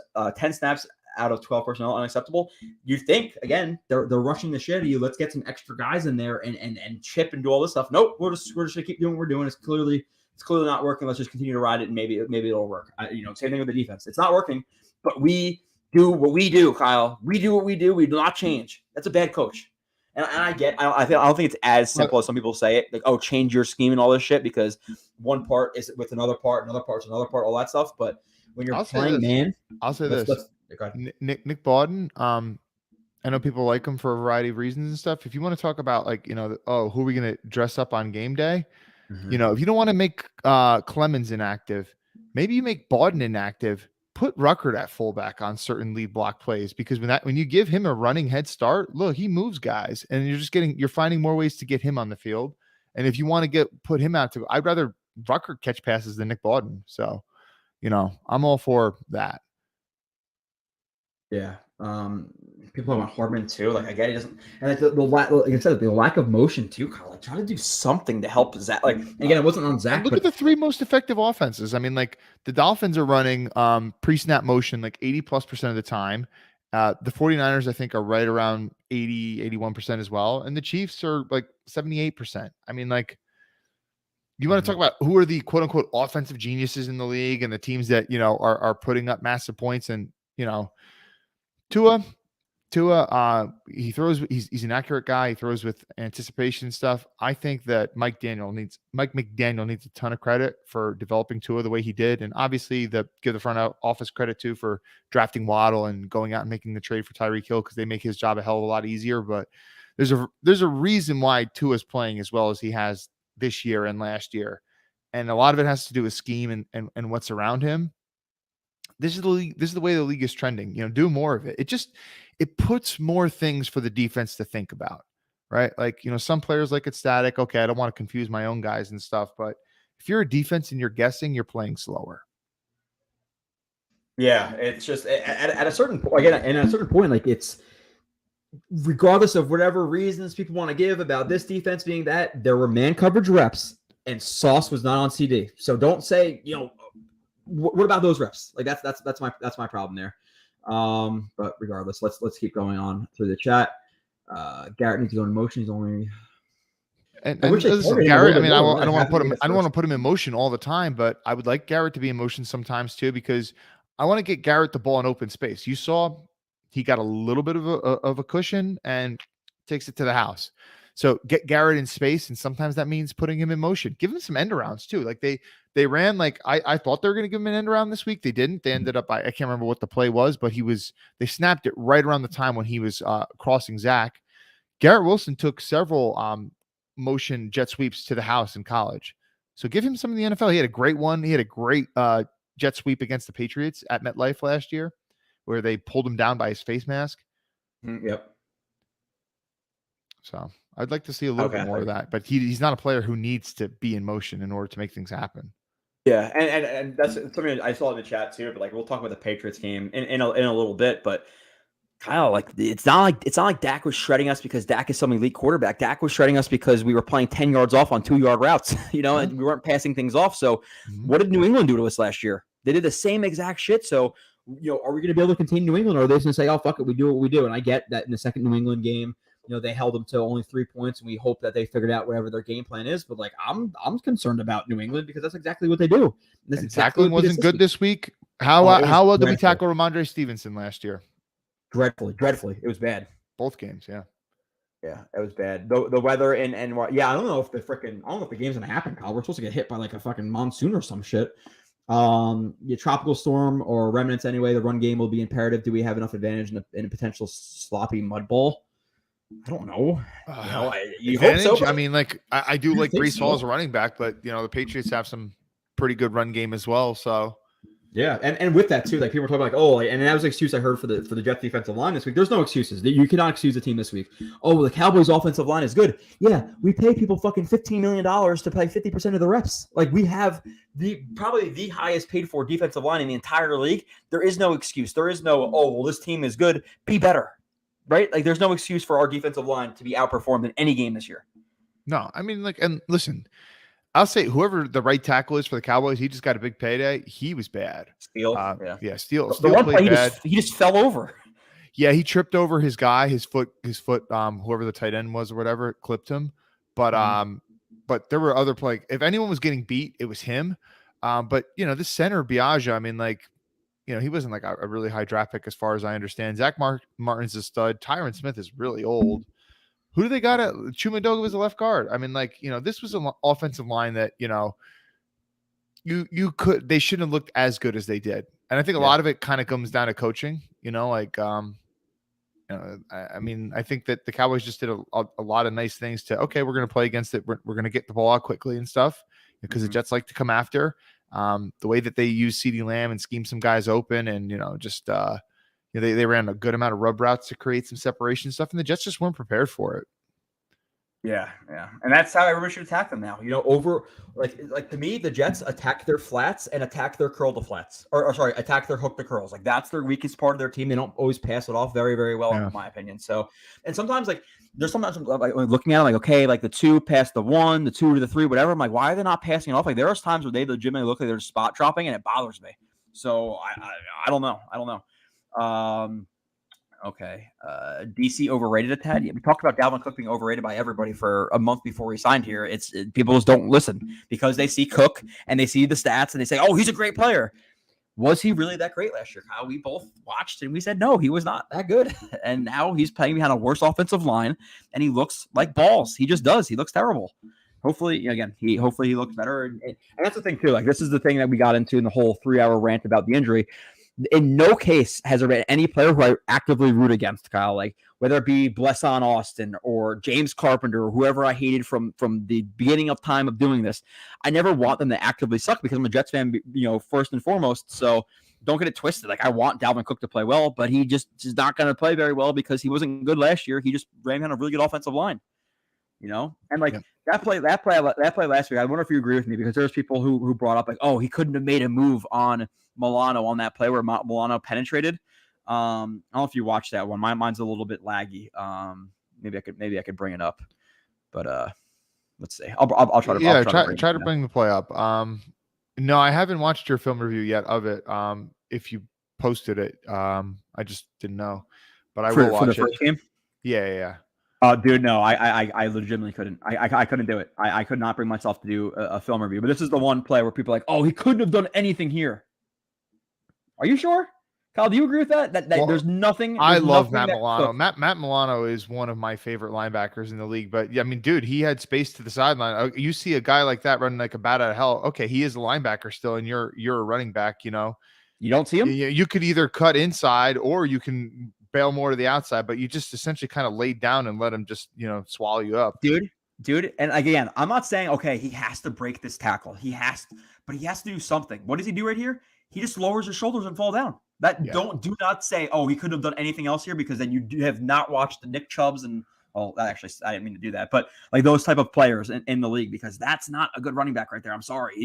out of 12 personnel, unacceptable. You think again they're rushing the shit out of you. Let's get some extra guys in there and chip and do all this stuff. Nope, we're just gonna keep doing what we're doing. It's clearly not working. Let's just continue to ride it, and maybe it'll work. Same thing with the defense. It's not working, but we do what we do, Kyle. We do what we do. We do not change. That's a bad coach. And I don't think it's as simple as some people say it. Like, oh, change your scheme and all this shit because one part is with another part, another part's another part, all that stuff. But when you're playing, man, I'll say this. Nick Bawden, I know people like him for a variety of reasons and stuff. If you want to talk about like, who are we going to dress up on game day? Mm-hmm. If you don't want to make Clemens inactive, maybe you make Bawden inactive. Put Ruckert at fullback on certain lead block plays because when you give him a running head start, look, he moves guys, and you're finding more ways to get him on the field. And if you want to put him out to, I'd rather Ruckert catch passes than Nick Bawden. So, I'm all for that. Yeah. People want Hardman too. Like, I get he doesn't, and like I said, the lack of motion too. Kyle, like, try to do something to help Zach. Like, again, it wasn't on Zach. Look at the 3 most effective offenses. I mean, like the Dolphins are running pre-snap motion like 80+% of the time. The 49ers, I think, are right around 81% as well, and the Chiefs are like 78%. I mean, like, you want to talk about who are the quote unquote offensive geniuses in the league and the teams that are putting up massive points, and Tua, he throws. He's an accurate guy. He throws with anticipation stuff. I think that Mike McDaniel needs a ton of credit for developing Tua the way he did, and obviously give the front office credit too for drafting Waddle and going out and making the trade for Tyreek Hill because they make his job a hell of a lot easier. But there's a reason why Tua's playing as well as he has this year and last year, and a lot of it has to do with scheme and what's around him. This is the league. This is the way the league is trending. Do more of it. It puts more things for the defense to think about, right? Like, some players like it static. Okay, I don't want to confuse my own guys and stuff, but if you're a defense and you're guessing, you're playing slower. Yeah, it's just at a certain point, again, and at a certain point, like it's regardless of whatever reasons people want to give about this defense being that, there were man coverage reps and Sauce was not on CD. So don't say, what about those reps? Like that's my problem there. But regardless, let's keep going on through the chat. Garrett needs to go in motion. He's only and listen, Garrett. I mean, I don't want to put him in motion all the time, but I would like Garrett to be in motion sometimes too because I want to get Garrett the ball in open space. You saw he got a little bit of a cushion and takes it to the house. So get Garrett in space, and sometimes that means putting him in motion. Give him some end arounds too. Like they ran like I thought they were going to give him an end around this week. They didn't. They ended up I can't remember what the play was, but they snapped it right around the time when he was crossing Zach. Garrett Wilson took several motion jet sweeps to the house in college. So give him some of the NFL. He had a great one. He had a great jet sweep against the Patriots at MetLife last year, where they pulled him down by his face mask. Yep. So I'd like to see a little bit more of that. But he's not a player who needs to be in motion in order to make things happen. Yeah, and that's something I saw in the chat too. But like we'll talk about the Patriots game in a little bit. But Kyle, like it's not like Dak was shredding us because Dak is some elite quarterback. Dak was shredding us because we were playing 10 yards off on 2-yard routes, and we weren't passing things off. So what did New England do to us last year? They did the same exact shit. So, are we going to be able to contain New England, or are they going to say, oh, fuck it, we do what we do? And I get that in the second New England game, they held them to only 3 points, and we hope that they figured out whatever their game plan is. But like, I'm concerned about New England because that's exactly what they do. That's exactly wasn't good this week. How well did we tackle Ramondre Stevenson last year? Dreadfully. It was bad. Both games, yeah. Yeah, it was bad. The weather and I don't know if the game's gonna happen, Kyle. We're supposed to get hit by like a fucking monsoon or some shit. Tropical storm or remnants anyway. The run game will be imperative. Do we have enough advantage in a potential sloppy mud bowl? I don't know. You hope so. I mean, like I do like Breece Hall as a running back, but the Patriots have some pretty good run game as well. So yeah, and with that too, like people are talking like, and that was an excuse I heard for the Jets defensive line this week. There's no excuses. You cannot excuse the team this week. Oh, the Cowboys offensive line is good. Yeah, we pay people fucking $15 million to play 50% of the reps. Like we have probably the highest paid for defensive line in the entire league. There is no excuse. There is no, this team is good. Be better, right? Like there's no excuse for our defensive line to be outperformed in any game this year. No, I mean and listen. I'll say whoever the right tackle is for the Cowboys, he just got a big payday. He was bad. Steele, Steele the one played play bad. He just fell over. Yeah, he tripped over his guy, his foot, whoever the tight end was or whatever, clipped him. But but there were other play. If anyone was getting beat, it was him. But this center Biaggia, I mean, like, he wasn't like a really high draft pick as far as I understand. Zach Martin's a stud. Tyron Smith is really old. Who do they got at Chumadoga was a left guard? I mean, like, this was an offensive line that, they shouldn't have looked as good as they did. And I think a lot of it kind of comes down to coaching, I mean, I think that the Cowboys just did a lot of nice things to, okay, we're going to play against it. We're going to get the ball out quickly and stuff because the Jets like to come after. The way that they use CeeDee Lamb and scheme some guys open and, they ran a good amount of rub routes to create some separation stuff, and the Jets just weren't prepared for it. Yeah, and that's how everybody should attack them now. Over like to me, the Jets attack their flats and attack their curl to flats, or sorry, attack their hook to curls. Like that's their weakest part of their team. They don't always pass it off very, very well, in my opinion. So, and sometimes like there's sometimes like looking at it like okay, like the 2 past the 1, the 2 to the 3, whatever. I'm like, why are they not passing it off? Like there are times where they legitimately look like they're spot dropping, and it bothers me. So I don't know. Okay. DC overrated a tad. We talked about Dalvin Cook being overrated by everybody for a month before he signed here. People just don't listen because they see Cook and they see the stats and they say, oh, he's a great player. Was he really that great last year, Kyle? We both watched and we said, no, he was not that good. And now he's playing behind a worse offensive line and he looks like balls. He just does. He looks terrible. Hopefully, again, he looks better. And that's the thing too. Like this is the thing that we got into in the whole 3-hour rant about the injury. In no case has there been any player who I actively root against, Kyle, like whether it be Blesson Austin or James Carpenter or whoever I hated from the beginning of time of doing this. I never want them to actively suck because I'm a Jets fan, first and foremost. So don't get it twisted. Like I want Dalvin Cook to play well, but he just is not going to play very well because he wasn't good last year. He just ran on a really good offensive line, and like that play last week. I wonder if you agree with me because there's people who brought up like, oh, he couldn't have made a move on Milano on that play where Milano penetrated. I don't know if you watched that one. Mine's a little bit laggy. Maybe I could bring it up, but let's see. I'll try to. Yeah, try to bring the play up. No, I haven't watched your film review yet of it. If you posted it, I just didn't know, but I will watch for the it. First game. Yeah. Dude, no, I legitimately couldn't. I couldn't do it. I could not bring myself to do a film review. But this is the one play where people are like, oh, he couldn't have done anything here. Are you sure? Kyle, do you agree with that? That well, there's nothing. I love Matt Milano. Matt Milano is one of my favorite linebackers in the league. But yeah, I mean, dude, he had space to the sideline. You see a guy like that running like a bat out of hell. Okay, he is a linebacker still, and you're a running back. You don't see him. You could either cut inside or you can bail more to the outside. But you just essentially kind of laid down and let him just swallow you up, dude. And again, I'm not saying okay, he has to break this tackle. But he has to do something. What does he do right here? He just lowers his shoulders and fall down. Do not say, oh, he couldn't have done anything else here because then you have not watched the Nick Chubbs and Well, that actually, I didn't mean to do that, but like those type of players in the league, because that's not a good running back right there. I'm sorry.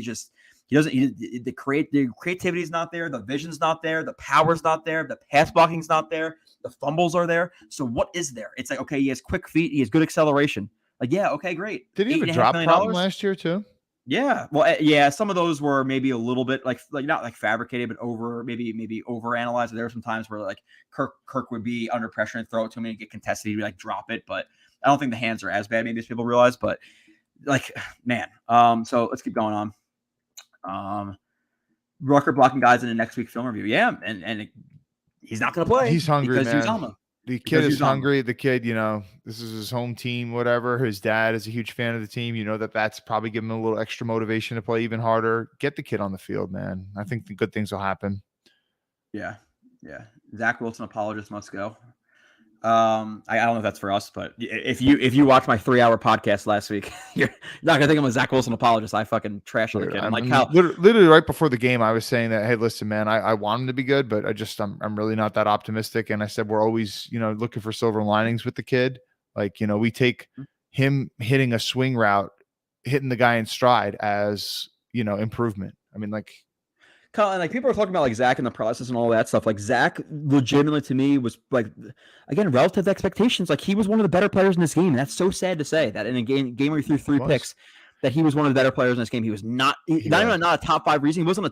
The creativity is not there. The vision's not there. The power's not there. The pass blocking's not there. The fumbles are there. So what is there? It's like, okay, he has quick feet. He has good acceleration. Like, yeah, okay, great. Did he have a drop problem last year too? Yeah. Well, yeah, some of those were maybe a little bit like not like fabricated, but maybe overanalyzed. There were some times where like Kirk would be under pressure and throw it to me and get contested. He'd be like, drop it. But I don't think the hands are as bad maybe as people realize. But like, man. So let's keep going on. Rucker blocking guys in the next week film review. Yeah, and he's not going to play. He's hungry, because man. he's Alma. The kid is hungry. The kid, this is his home team, whatever. His dad is a huge fan of the team. That's probably giving him a little extra motivation to play even harder. Get the kid on the field, man. I think the good things will happen. Yeah. Zach Wilson apologist must go. I don't know if that's for us, but if you watch my 3-hour podcast last week, you're not gonna think I'm a Zach Wilson apologist. I fucking trash on the kid. I'm like, how literally right before the game, I was saying that, hey, listen, man, I want him to be good, but I'm really not that optimistic. And I said we're always looking for silver linings with the kid. Like we take him hitting a swing route, hitting the guy in stride as improvement. I mean, like. Colin, like people are talking about like Zach and the process and all that stuff. Like Zach legitimately to me was like, again, relative to expectations, like he was one of the better players in this game. And that's so sad to say that in a game where he threw 3 picks, that he was one of the better players in this game. He was not even a top 5 reason. He wasn't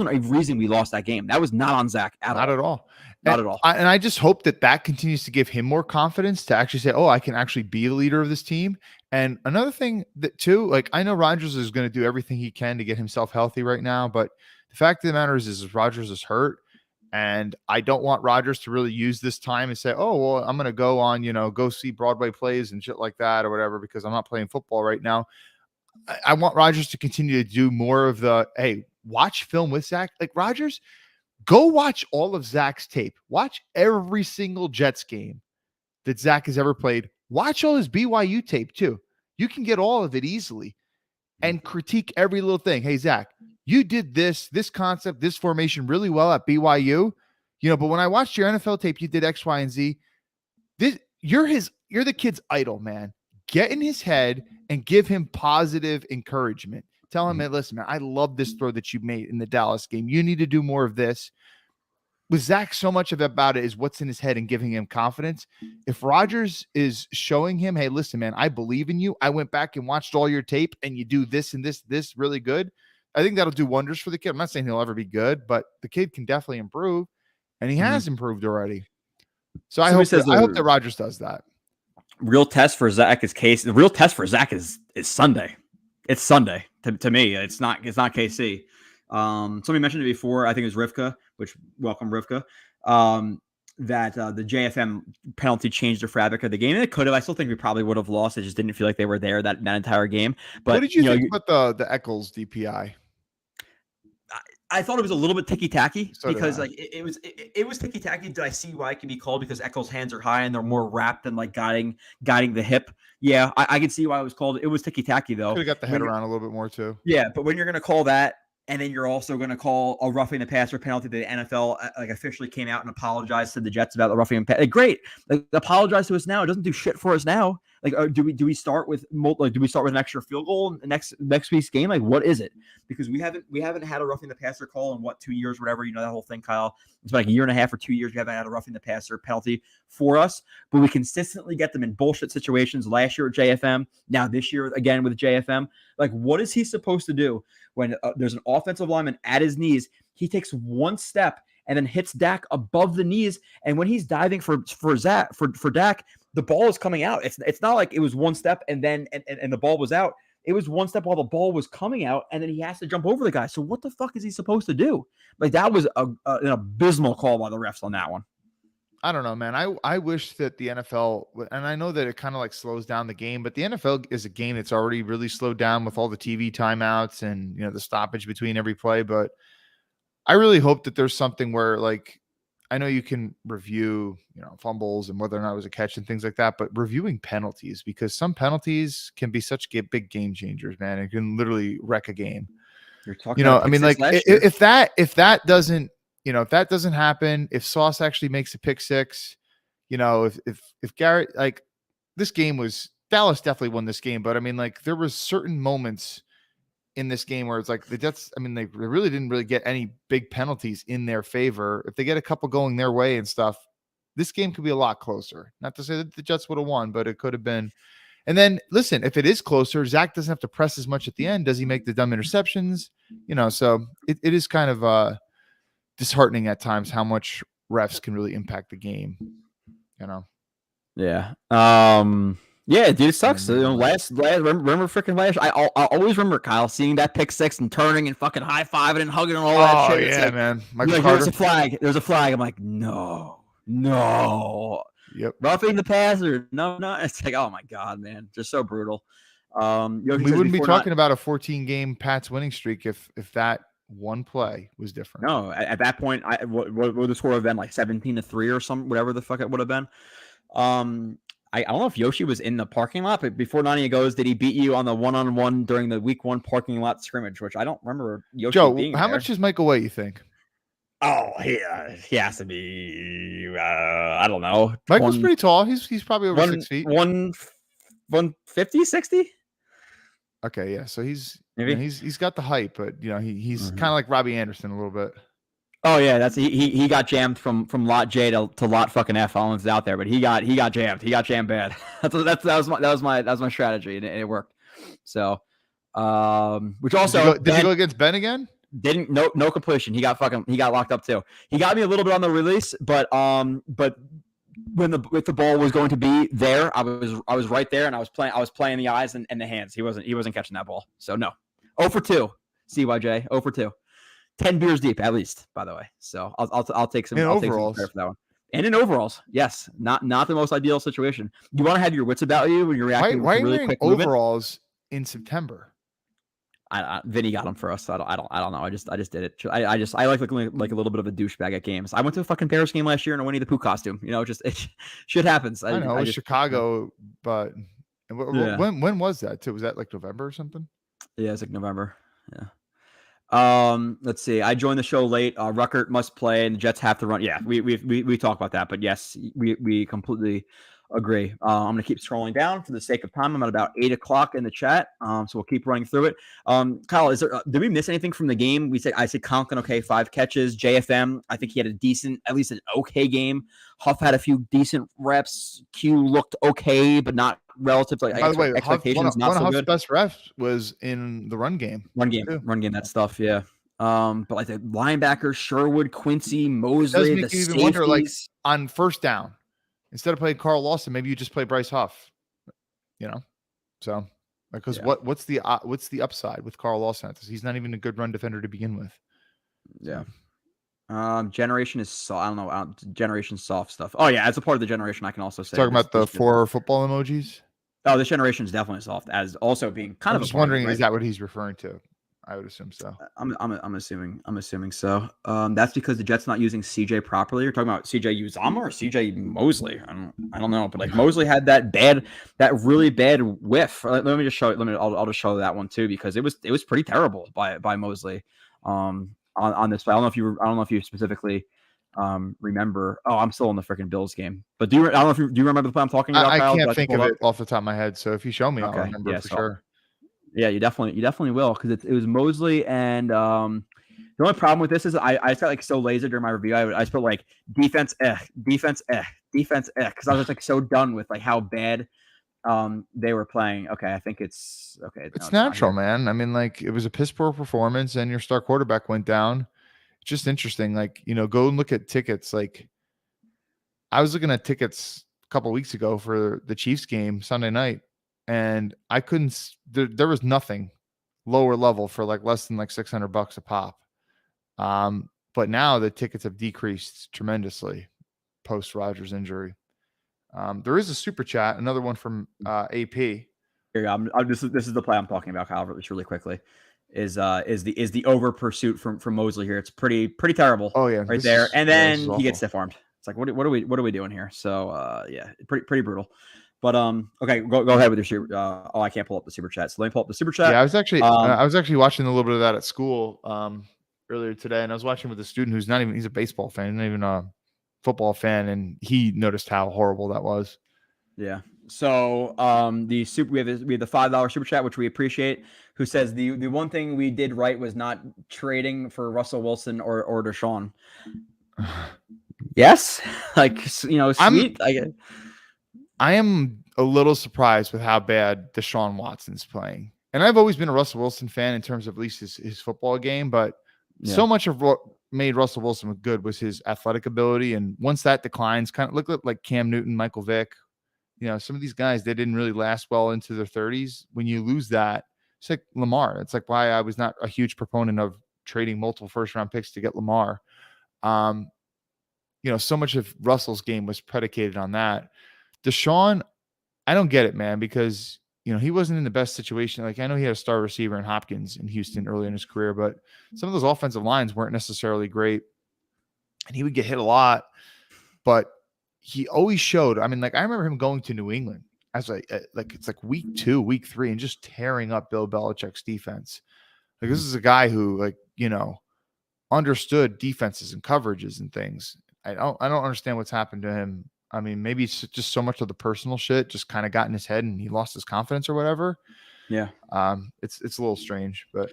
a reason we lost that game. That was not on Zach at all. Not at all. And I just hope that continues to give him more confidence to actually say, oh, I can actually be a leader of this team. And another thing that too, like I know Rodgers is going to do everything he can to get himself healthy right now, but the fact of the matter is Rodgers is hurt, and I don't want Rodgers to really use this time and say, oh, well, I'm going to go on, go see Broadway plays and shit like that or whatever, because I'm not playing football right now. I want Rodgers to continue to do more of the, hey, watch film with Zach. Like Rodgers, go watch all of Zach's tape. Watch every single Jets game that Zach has ever played. Watch all his BYU tape too. You can get all of it easily and critique every little thing. Hey, Zach, you did this concept, this formation really well at BYU, but when I watched your NFL tape, you did X, Y, and Z. You're the kid's idol, man. Get in his head and give him positive encouragement. Tell him, hey, listen, man, I love this throw that you made in the Dallas game. You need to do more of this. With Zach, so much of about it is what's in his head and giving him confidence. If Rodgers is showing him, hey, listen, man, I believe in you. I went back and watched all your tape and you do this and this really good. I think that'll do wonders for the kid. I'm not saying he'll ever be good, but the kid can definitely improve, and he has improved already. So I hope that Rodgers does that. Real test for Zach is Casey. The real test for Zach is Sunday. It's Sunday to me. It's not KC. Somebody mentioned it before. I think it was Rivka, which welcome Rivka. That the JFM penalty changed the fabric of the game, and it could have. I still think we probably would have lost. I just didn't feel like they were there that entire game. But what did you think about the Eccles DPI? I thought it was a little bit ticky-tacky because like it was ticky-tacky. Did I see why it can be called? Because Eccles' hands are high and they're more wrapped and like guiding the hip. Yeah, I can see why it was called. It was ticky-tacky though. Could have got the head around a little bit more too. Yeah, but when you're going to call that, and then you're also going to call a roughing the passer penalty, the NFL like officially came out and apologized to the Jets about the roughing the passer. Great, like apologize to us now. It doesn't do shit for us now. Like, do we start with an extra field goal in next week's game? Like, what is it? Because we haven't had a roughing the passer call in 2 years, whatever. That whole thing, Kyle. It's been like a year and a half or 2 years. We haven't had a roughing the passer penalty for us, but we consistently get them in bullshit situations. Last year at JFM, now this year again with JFM. Like, what is he supposed to do when there's an offensive lineman at his knees? He takes one step and then hits Dak above the knees, and when he's diving for Dak, the ball is coming out. It's not like it was one step and then and the ball was out. It was one step while the ball was coming out, and then he has to jump over the guy. So what the fuck is he supposed to do? Like, that was an abysmal call by the refs on that one. I don't know, man. I wish that the NFL, and I know that it kind of like slows down the game, but the NFL is a game that's already really slowed down with all the TV timeouts and the stoppage between every play. But I really hope that there's something where, like, I know you can review, fumbles and whether or not it was a catch and things like that, but reviewing penalties, because some penalties can be such big game changers, man. It can literally wreck a game. You're talking about if that doesn't, if that doesn't happen, if Sauce actually makes a pick six, if Garrett, like, this game was Dallas definitely won this game, but I mean, like there was certain moments in this game where it's like the Jets, I mean, they really didn't really get any big penalties in their favor. If they get a couple going their way and stuff, this game could be a lot closer. Not to say that the Jets would have won, but it could have been. And then listen, if it is closer, Zach doesn't have to press as much at the end. Does he make the dumb interceptions? So it is kind of disheartening at times how much refs can really impact the game. Yeah. Yeah, dude, it sucks. Remember freaking last. I always remember Kyle seeing that pick six and turning and fucking high fiving and hugging and all that shit. Yeah, man. There's a flag. There's a flag. I'm like, no. Yep. Roughing the passer. No. It's like, oh my god, man, just so brutal. We wouldn't be talking about a 14-game Pats winning streak if that one play was different. No, at that point, what would the score have been, like 17-3 or something, whatever the fuck it would have been. I don't know if Yoshi was in the parking lot, but before Nania goes, did he beat you on the one-on-one during the week 1 parking lot scrimmage, which I don't remember Yoshi being how there. much does Michael weigh, you think? Oh, he has to be, I don't know. Michael's pretty tall. He's probably over 6 feet. 150, 60? Okay, yeah. So he's got the height, but he's kind of like Robbie Anderson a little bit. Oh yeah, that's he got jammed from lot J to lot fucking F. Allen's out there, but he got jammed. He got jammed bad. that was my strategy, and it worked. So, which also did he go against Ben again? Didn't no completion. He got locked up too. He got me a little bit on the release, but when the ball was going to be there, I was right there, and I was playing the eyes and the hands. He wasn't catching that ball. So no, 0 for 2, CYJ 0 for 2. 10 beers deep, at least, by the way. So I'll take some overalls for that one. And in overalls, yes, not the most ideal situation. You want to have your wits about you when you're reacting. Why with really are you quick wearing movement. overalls in September? Vinny got them for us. So I don't know. I just did it. I like looking like a little bit of a douchebag at games. I went to a fucking Bears game last year in a Winnie the Pooh costume. Shit happens. I know it was Chicago, but when was that too? Was that like November or something? Yeah, it's like November. Yeah. Let's see. I joined the show late. Ruckert must play, and the Jets have to run. Yeah, we talk about that, but yes, we completely agree. I'm gonna keep scrolling down for the sake of time. I'm at about 8 o'clock in the chat. So we'll keep running through it. Kyle, did we miss anything from the game? I said Conklin, okay, 5 catches. JFM, I think he had at least an okay game. Huff had a few decent reps. Q looked okay, but not relative to By the way, expectations. One of Huff's best reps was in the run game. Run game, that stuff, yeah. But like the linebackers, Sherwood, Quincy, Mosley, the safeties. Even wonder, like on first down, instead of playing Carl Lawson, maybe you just play Bryce Huff. So because what's the upside with Carl Lawson? He's not even a good run defender to begin with. Yeah. Generation is soft. I don't know. Generation soft stuff. Oh yeah, as a part of the generation, I can also say talking about the 4 football emojis. Oh, this generation is definitely soft. As also being kind of. I'm just wondering, is that what he's referring to? I would assume so. I'm assuming so. That's because the Jets not using CJ properly. You're talking about CJ Uzama or CJ Mosley? I don't know, but like Mosley had that really bad whiff. Let me just show it. I'll just show that one too, because it was pretty terrible by Mosley. On this play. I don't know if you specifically remember. Oh, I'm still in the freaking Bills game. But do you remember the play I'm talking about? I Kyle? can't think of it off the top of my head. So if you show me, I'll remember for sure. Yeah, you definitely will, because it was Mosley, and the only problem with this is I just got like so lazy during my review. I just put like defense, because I was just like so done with like how bad they were playing. Okay, I think it's okay. It's natural, man. I mean, like it was a piss poor performance, and your star quarterback went down. It's just interesting. Like, go and look at tickets. Like, I was looking at tickets a couple weeks ago for the Chiefs game Sunday night, and I couldn't. There was nothing lower level for like less than like $600 a pop. But now the tickets have decreased tremendously post-Rodgers injury. There is a super chat, another one from AP. Here you go. This is the play I'm talking about, Kyle. Just really quickly, is the over pursuit from Mosley here? It's pretty terrible. Oh yeah, right there, and then he gets stiff armed. It's like what are we doing here? So yeah, pretty brutal. But okay, go ahead with your super. I can't pull up the super chat. So let me pull up the super chat. Yeah, I was actually watching a little bit of that at school earlier today, and I was watching with a student who's he's a baseball fan, not even a football fan, and he noticed how horrible that was. Yeah. So we have the $5 super chat, which we appreciate, who says the one thing we did right was not trading for Russell Wilson or Deshaun. Yes, like sweet. I am a little surprised with how bad Deshaun Watson's playing. And I've always been a Russell Wilson fan in terms of at least his football game, but so much of what made Russell Wilson good was his athletic ability. And once that declines, kind of look like Cam Newton, Michael Vick, some of these guys, they didn't really last well into their 30s. When you lose that, it's like Lamar. It's like why I was not a huge proponent of trading multiple first-round picks to get Lamar. So much of Russell's game was predicated on that. Deshaun, I don't get it, man, because he wasn't in the best situation. Like I know he had a star receiver in Hopkins in Houston early in his career, but some of those offensive lines weren't necessarily great, and he would get hit a lot. But he always showed. I mean, like I remember him going to New England as it's like week 2, week 3, and just tearing up Bill Belichick's defense. Like this is a guy who understood defenses and coverages and things. I don't understand what's happened to him. I mean, maybe it's just so much of the personal shit just kind of got in his head and he lost his confidence or whatever. Yeah. It's a little strange, but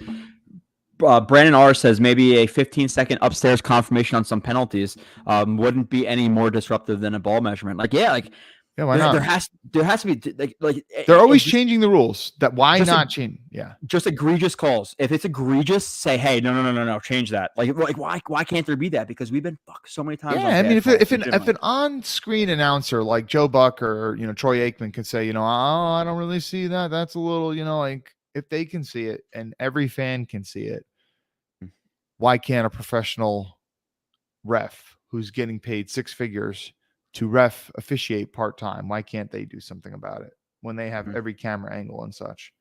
Brandon R says maybe a 15-second upstairs confirmation on some penalties wouldn't be any more disruptive than a ball measurement. Yeah, why not? There has to be like they're always changing the rules. That why not change? Yeah, just egregious calls. If it's egregious, say hey, no, change that. Like why can't there be that? Because we've been fucked so many times. Yeah, I mean if an on-screen announcer like Joe Buck or Troy Aikman can say I don't really see that. That's a little like if they can see it and every fan can see it, why can't a professional ref who's getting paid 6 figures to officiate part-time? Why can't they do something about it when they have every camera angle and such?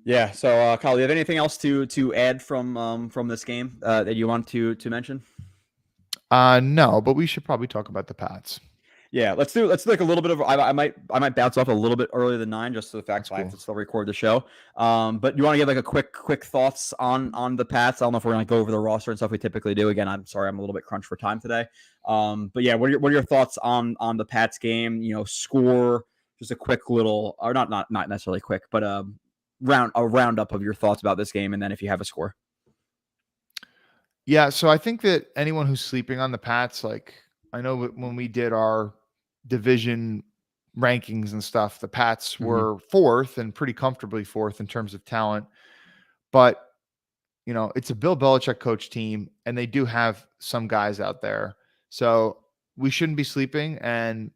Yeah. So, Kyle, do you have anything else to add from this game that you want to mention? No, but we should probably talk about the Pats. Yeah, let's do like a little bit of. I might bounce off a little bit earlier than 9, just so the fact that I have to still record the show. But you want to give like a quick thoughts on the Pats? I don't know if we're gonna go over the roster and stuff we typically do. Again, I'm sorry, I'm a little bit crunched for time today. But yeah, what are your thoughts on the Pats game? Score, just a quick little, or not necessarily quick, but a roundup of your thoughts about this game, and then if you have a score. Yeah, so I think that anyone who's sleeping on the Pats, like I know when we did our division rankings and stuff, the Pats were 4th and pretty comfortably 4th in terms of talent. But, it's a Bill Belichick coach team and they do have some guys out there. So we shouldn't be sleeping. And,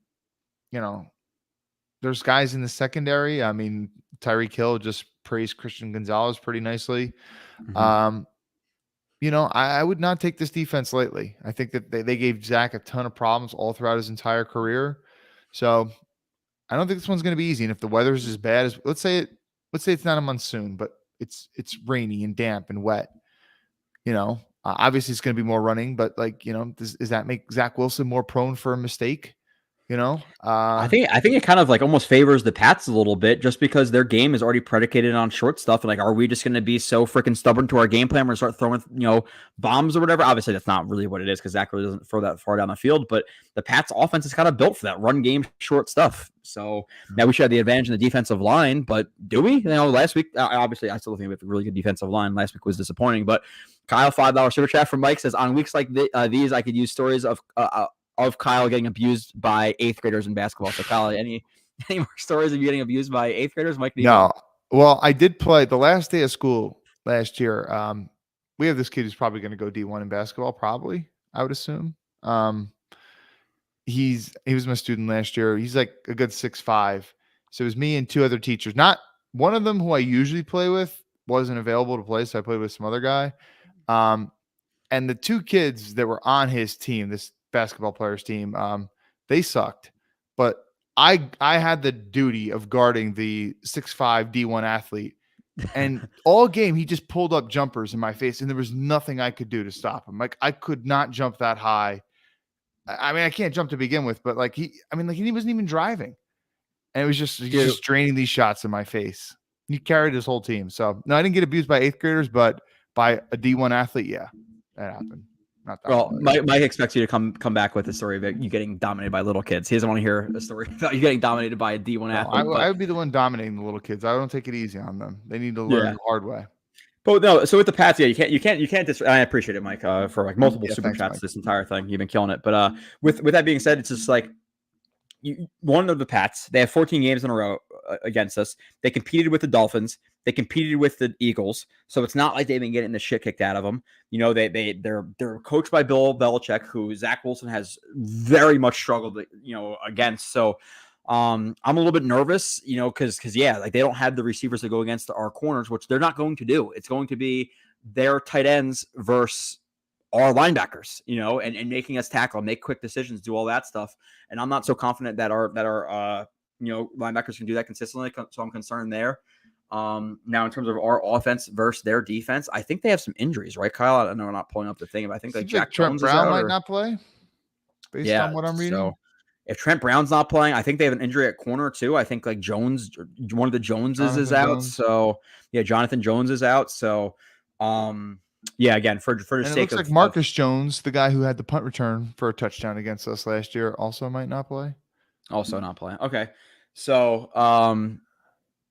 there's guys in the secondary. I mean, Tyreek Hill just praised Christian Gonzalez pretty nicely. I would not take this defense lightly. I think that they gave Zach a ton of problems all throughout his entire career. So I don't think this one's going to be easy. And if the weather's as bad as let's say it's not a monsoon, but it's rainy and damp and wet, obviously it's going to be more running, but does that make Zach Wilson more prone for a mistake? I think it kind of like almost favors the Pats a little bit just because their game is already predicated on short stuff. And like, are we just going to be so freaking stubborn to our game plan? We're going to start throwing, bombs or whatever. Obviously that's not really what it is because Zach really doesn't throw that far down the field, but the Pats offense is kind of built for that run game, short stuff. So now we should have the advantage in the defensive line, but do we? Last week, obviously I still think we have a really good defensive line. Last week was disappointing, but Kyle, $5 super chat from Mike says on weeks like these, I could use stories of Kyle getting abused by 8th graders in basketball. So Kyle, any more stories of you getting abused by 8th graders? Mike? No. Well, I did play the last day of school last year. We have this kid who's probably going to go D1 in basketball. Probably, I would assume. He was my student last year. He's like a good 6'5". So it was me and 2 other teachers. Not one of them who I usually play with wasn't available to play, so I played with some other guy. And the 2 kids that were on his team, this basketball players team, they sucked, but I had the duty of guarding the 6'5" D1 athlete, and all game he just pulled up jumpers in my face and there was nothing I could do to stop him. Like I could not jump that high. I mean, I can't jump to begin with, but he wasn't even driving, and it was just draining these shots in my face. He carried his whole team. So no, I didn't get abused by 8th graders, but by a D1 athlete, yeah, that happened. not that. Well, familiar. Mike expects you to come back with a story about you getting dominated by little kids. He doesn't want to hear a story about you getting dominated by a D1 No, athlete. I would be the one dominating the little kids. I don't take it easy on them. They need to learn Yeah. the hard way. But no, so with the Pats, yeah, you can't. I appreciate it, Mike, for like multiple super thanks, chats Mike. this entire thing. You've been killing it. But with that being said, it's just like one of the Pats. They have 14 games in a row against us. They competed with the Dolphins. They competed with the Eagles. So it's not like they've been getting the shit kicked out of them. You know, they're coached by Bill Belichick, who Zach Wilson has very much struggled, against. So I'm a little bit nervous, because yeah, like they don't have the receivers to go against our corners, which they're not going to do. It's going to be their tight ends versus our linebackers, and making us tackle, make quick decisions, do all that stuff. And I'm not so confident that our linebackers can do that consistently. So I'm concerned there. Now in terms of our offense versus their defense, I think they have some injuries, right, Kyle? I know we're not pulling up the thing, but I think like Jack Trent Jones Brown might not play, based on what I'm reading. So if Trent Brown's not playing, I think they have an injury at corner too. I think like Jones, one of the Joneses is out. So yeah, Jonathan Jones is out. So yeah, again, for the And sake it looks of like Marcus Jones, the guy who had the punt return for a touchdown against us last year, also might not play. Also not playing. Okay. So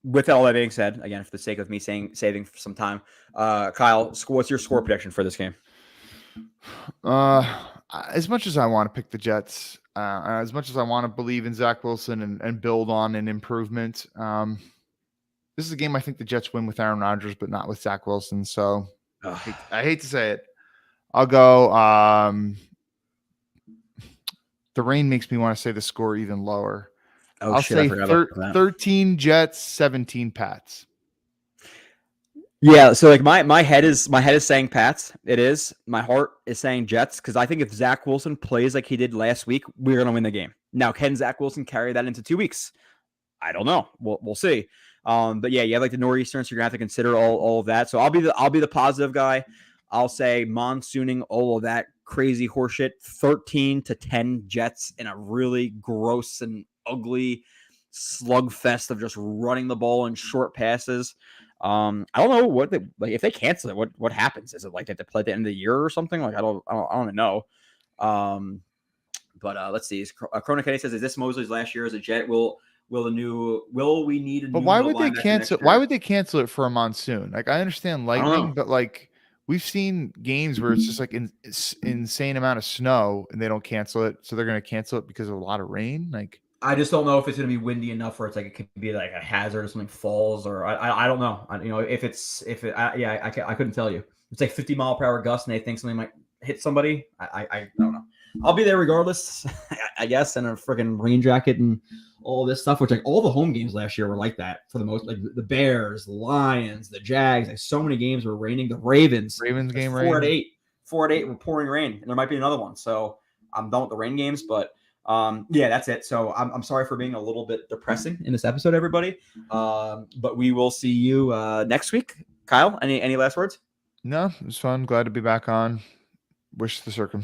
with all that being said, again, for the sake of me saving some time, Kyle, what's your score prediction for this game? As much as I want to pick the Jets, as much as I want to believe in Zach Wilson and build on an improvement, this is a game I think the Jets win with Aaron Rodgers, but not with Zach Wilson. So I hate to say it. I'll go. The rain makes me want to say the score even lower. I'll say 13 Jets, 17 Pats. Yeah, so like my head is saying Pats. It is. My heart is saying Jets, because I think if Zach Wilson plays like he did last week, we're gonna win the game. Now, can Zach Wilson carry that into 2 weeks? I don't know. We'll see. But yeah, you have like the Nor'eastern, so you're gonna have to consider all of that. So I'll be the positive guy. I'll say monsooning all of that crazy horseshit. 13-10 Jets in a really gross and ugly slugfest of just running the ball in short passes. I don't know what if they cancel it, what happens? Is it like they have to play at the end of the year or something? Like I don't even know. But let's see. Corona Kenny says, is this Mosley's last year as a Jet? Will we need a new? But why would they cancel? Why would they cancel it for a monsoon? Like I understand lightning, but like we've seen games where it's just like insane amount of snow and they don't cancel it, so they're going to cancel it because of a lot of rain. Like I just don't know if it's going to be windy enough where it's like it could be like a hazard or something falls, or I don't know. I couldn't tell you. It's like 50-mile-per-hour gust and they think something might hit somebody. I don't know. I'll be there regardless, I guess, in a freaking rain jacket and all this stuff, which like all the home games last year were like that for the most. Like the Bears, the Lions, the Jags, like so many games were raining. The Ravens game 4-8 were pouring rain, and there might be another one. So I'm done with the rain games, but yeah, that's it. So I'm sorry for being a little bit depressing in this episode, everybody. But we will see you next week. Kyle, any last words? No, it was fun. Glad to be back on. Wish the circumstances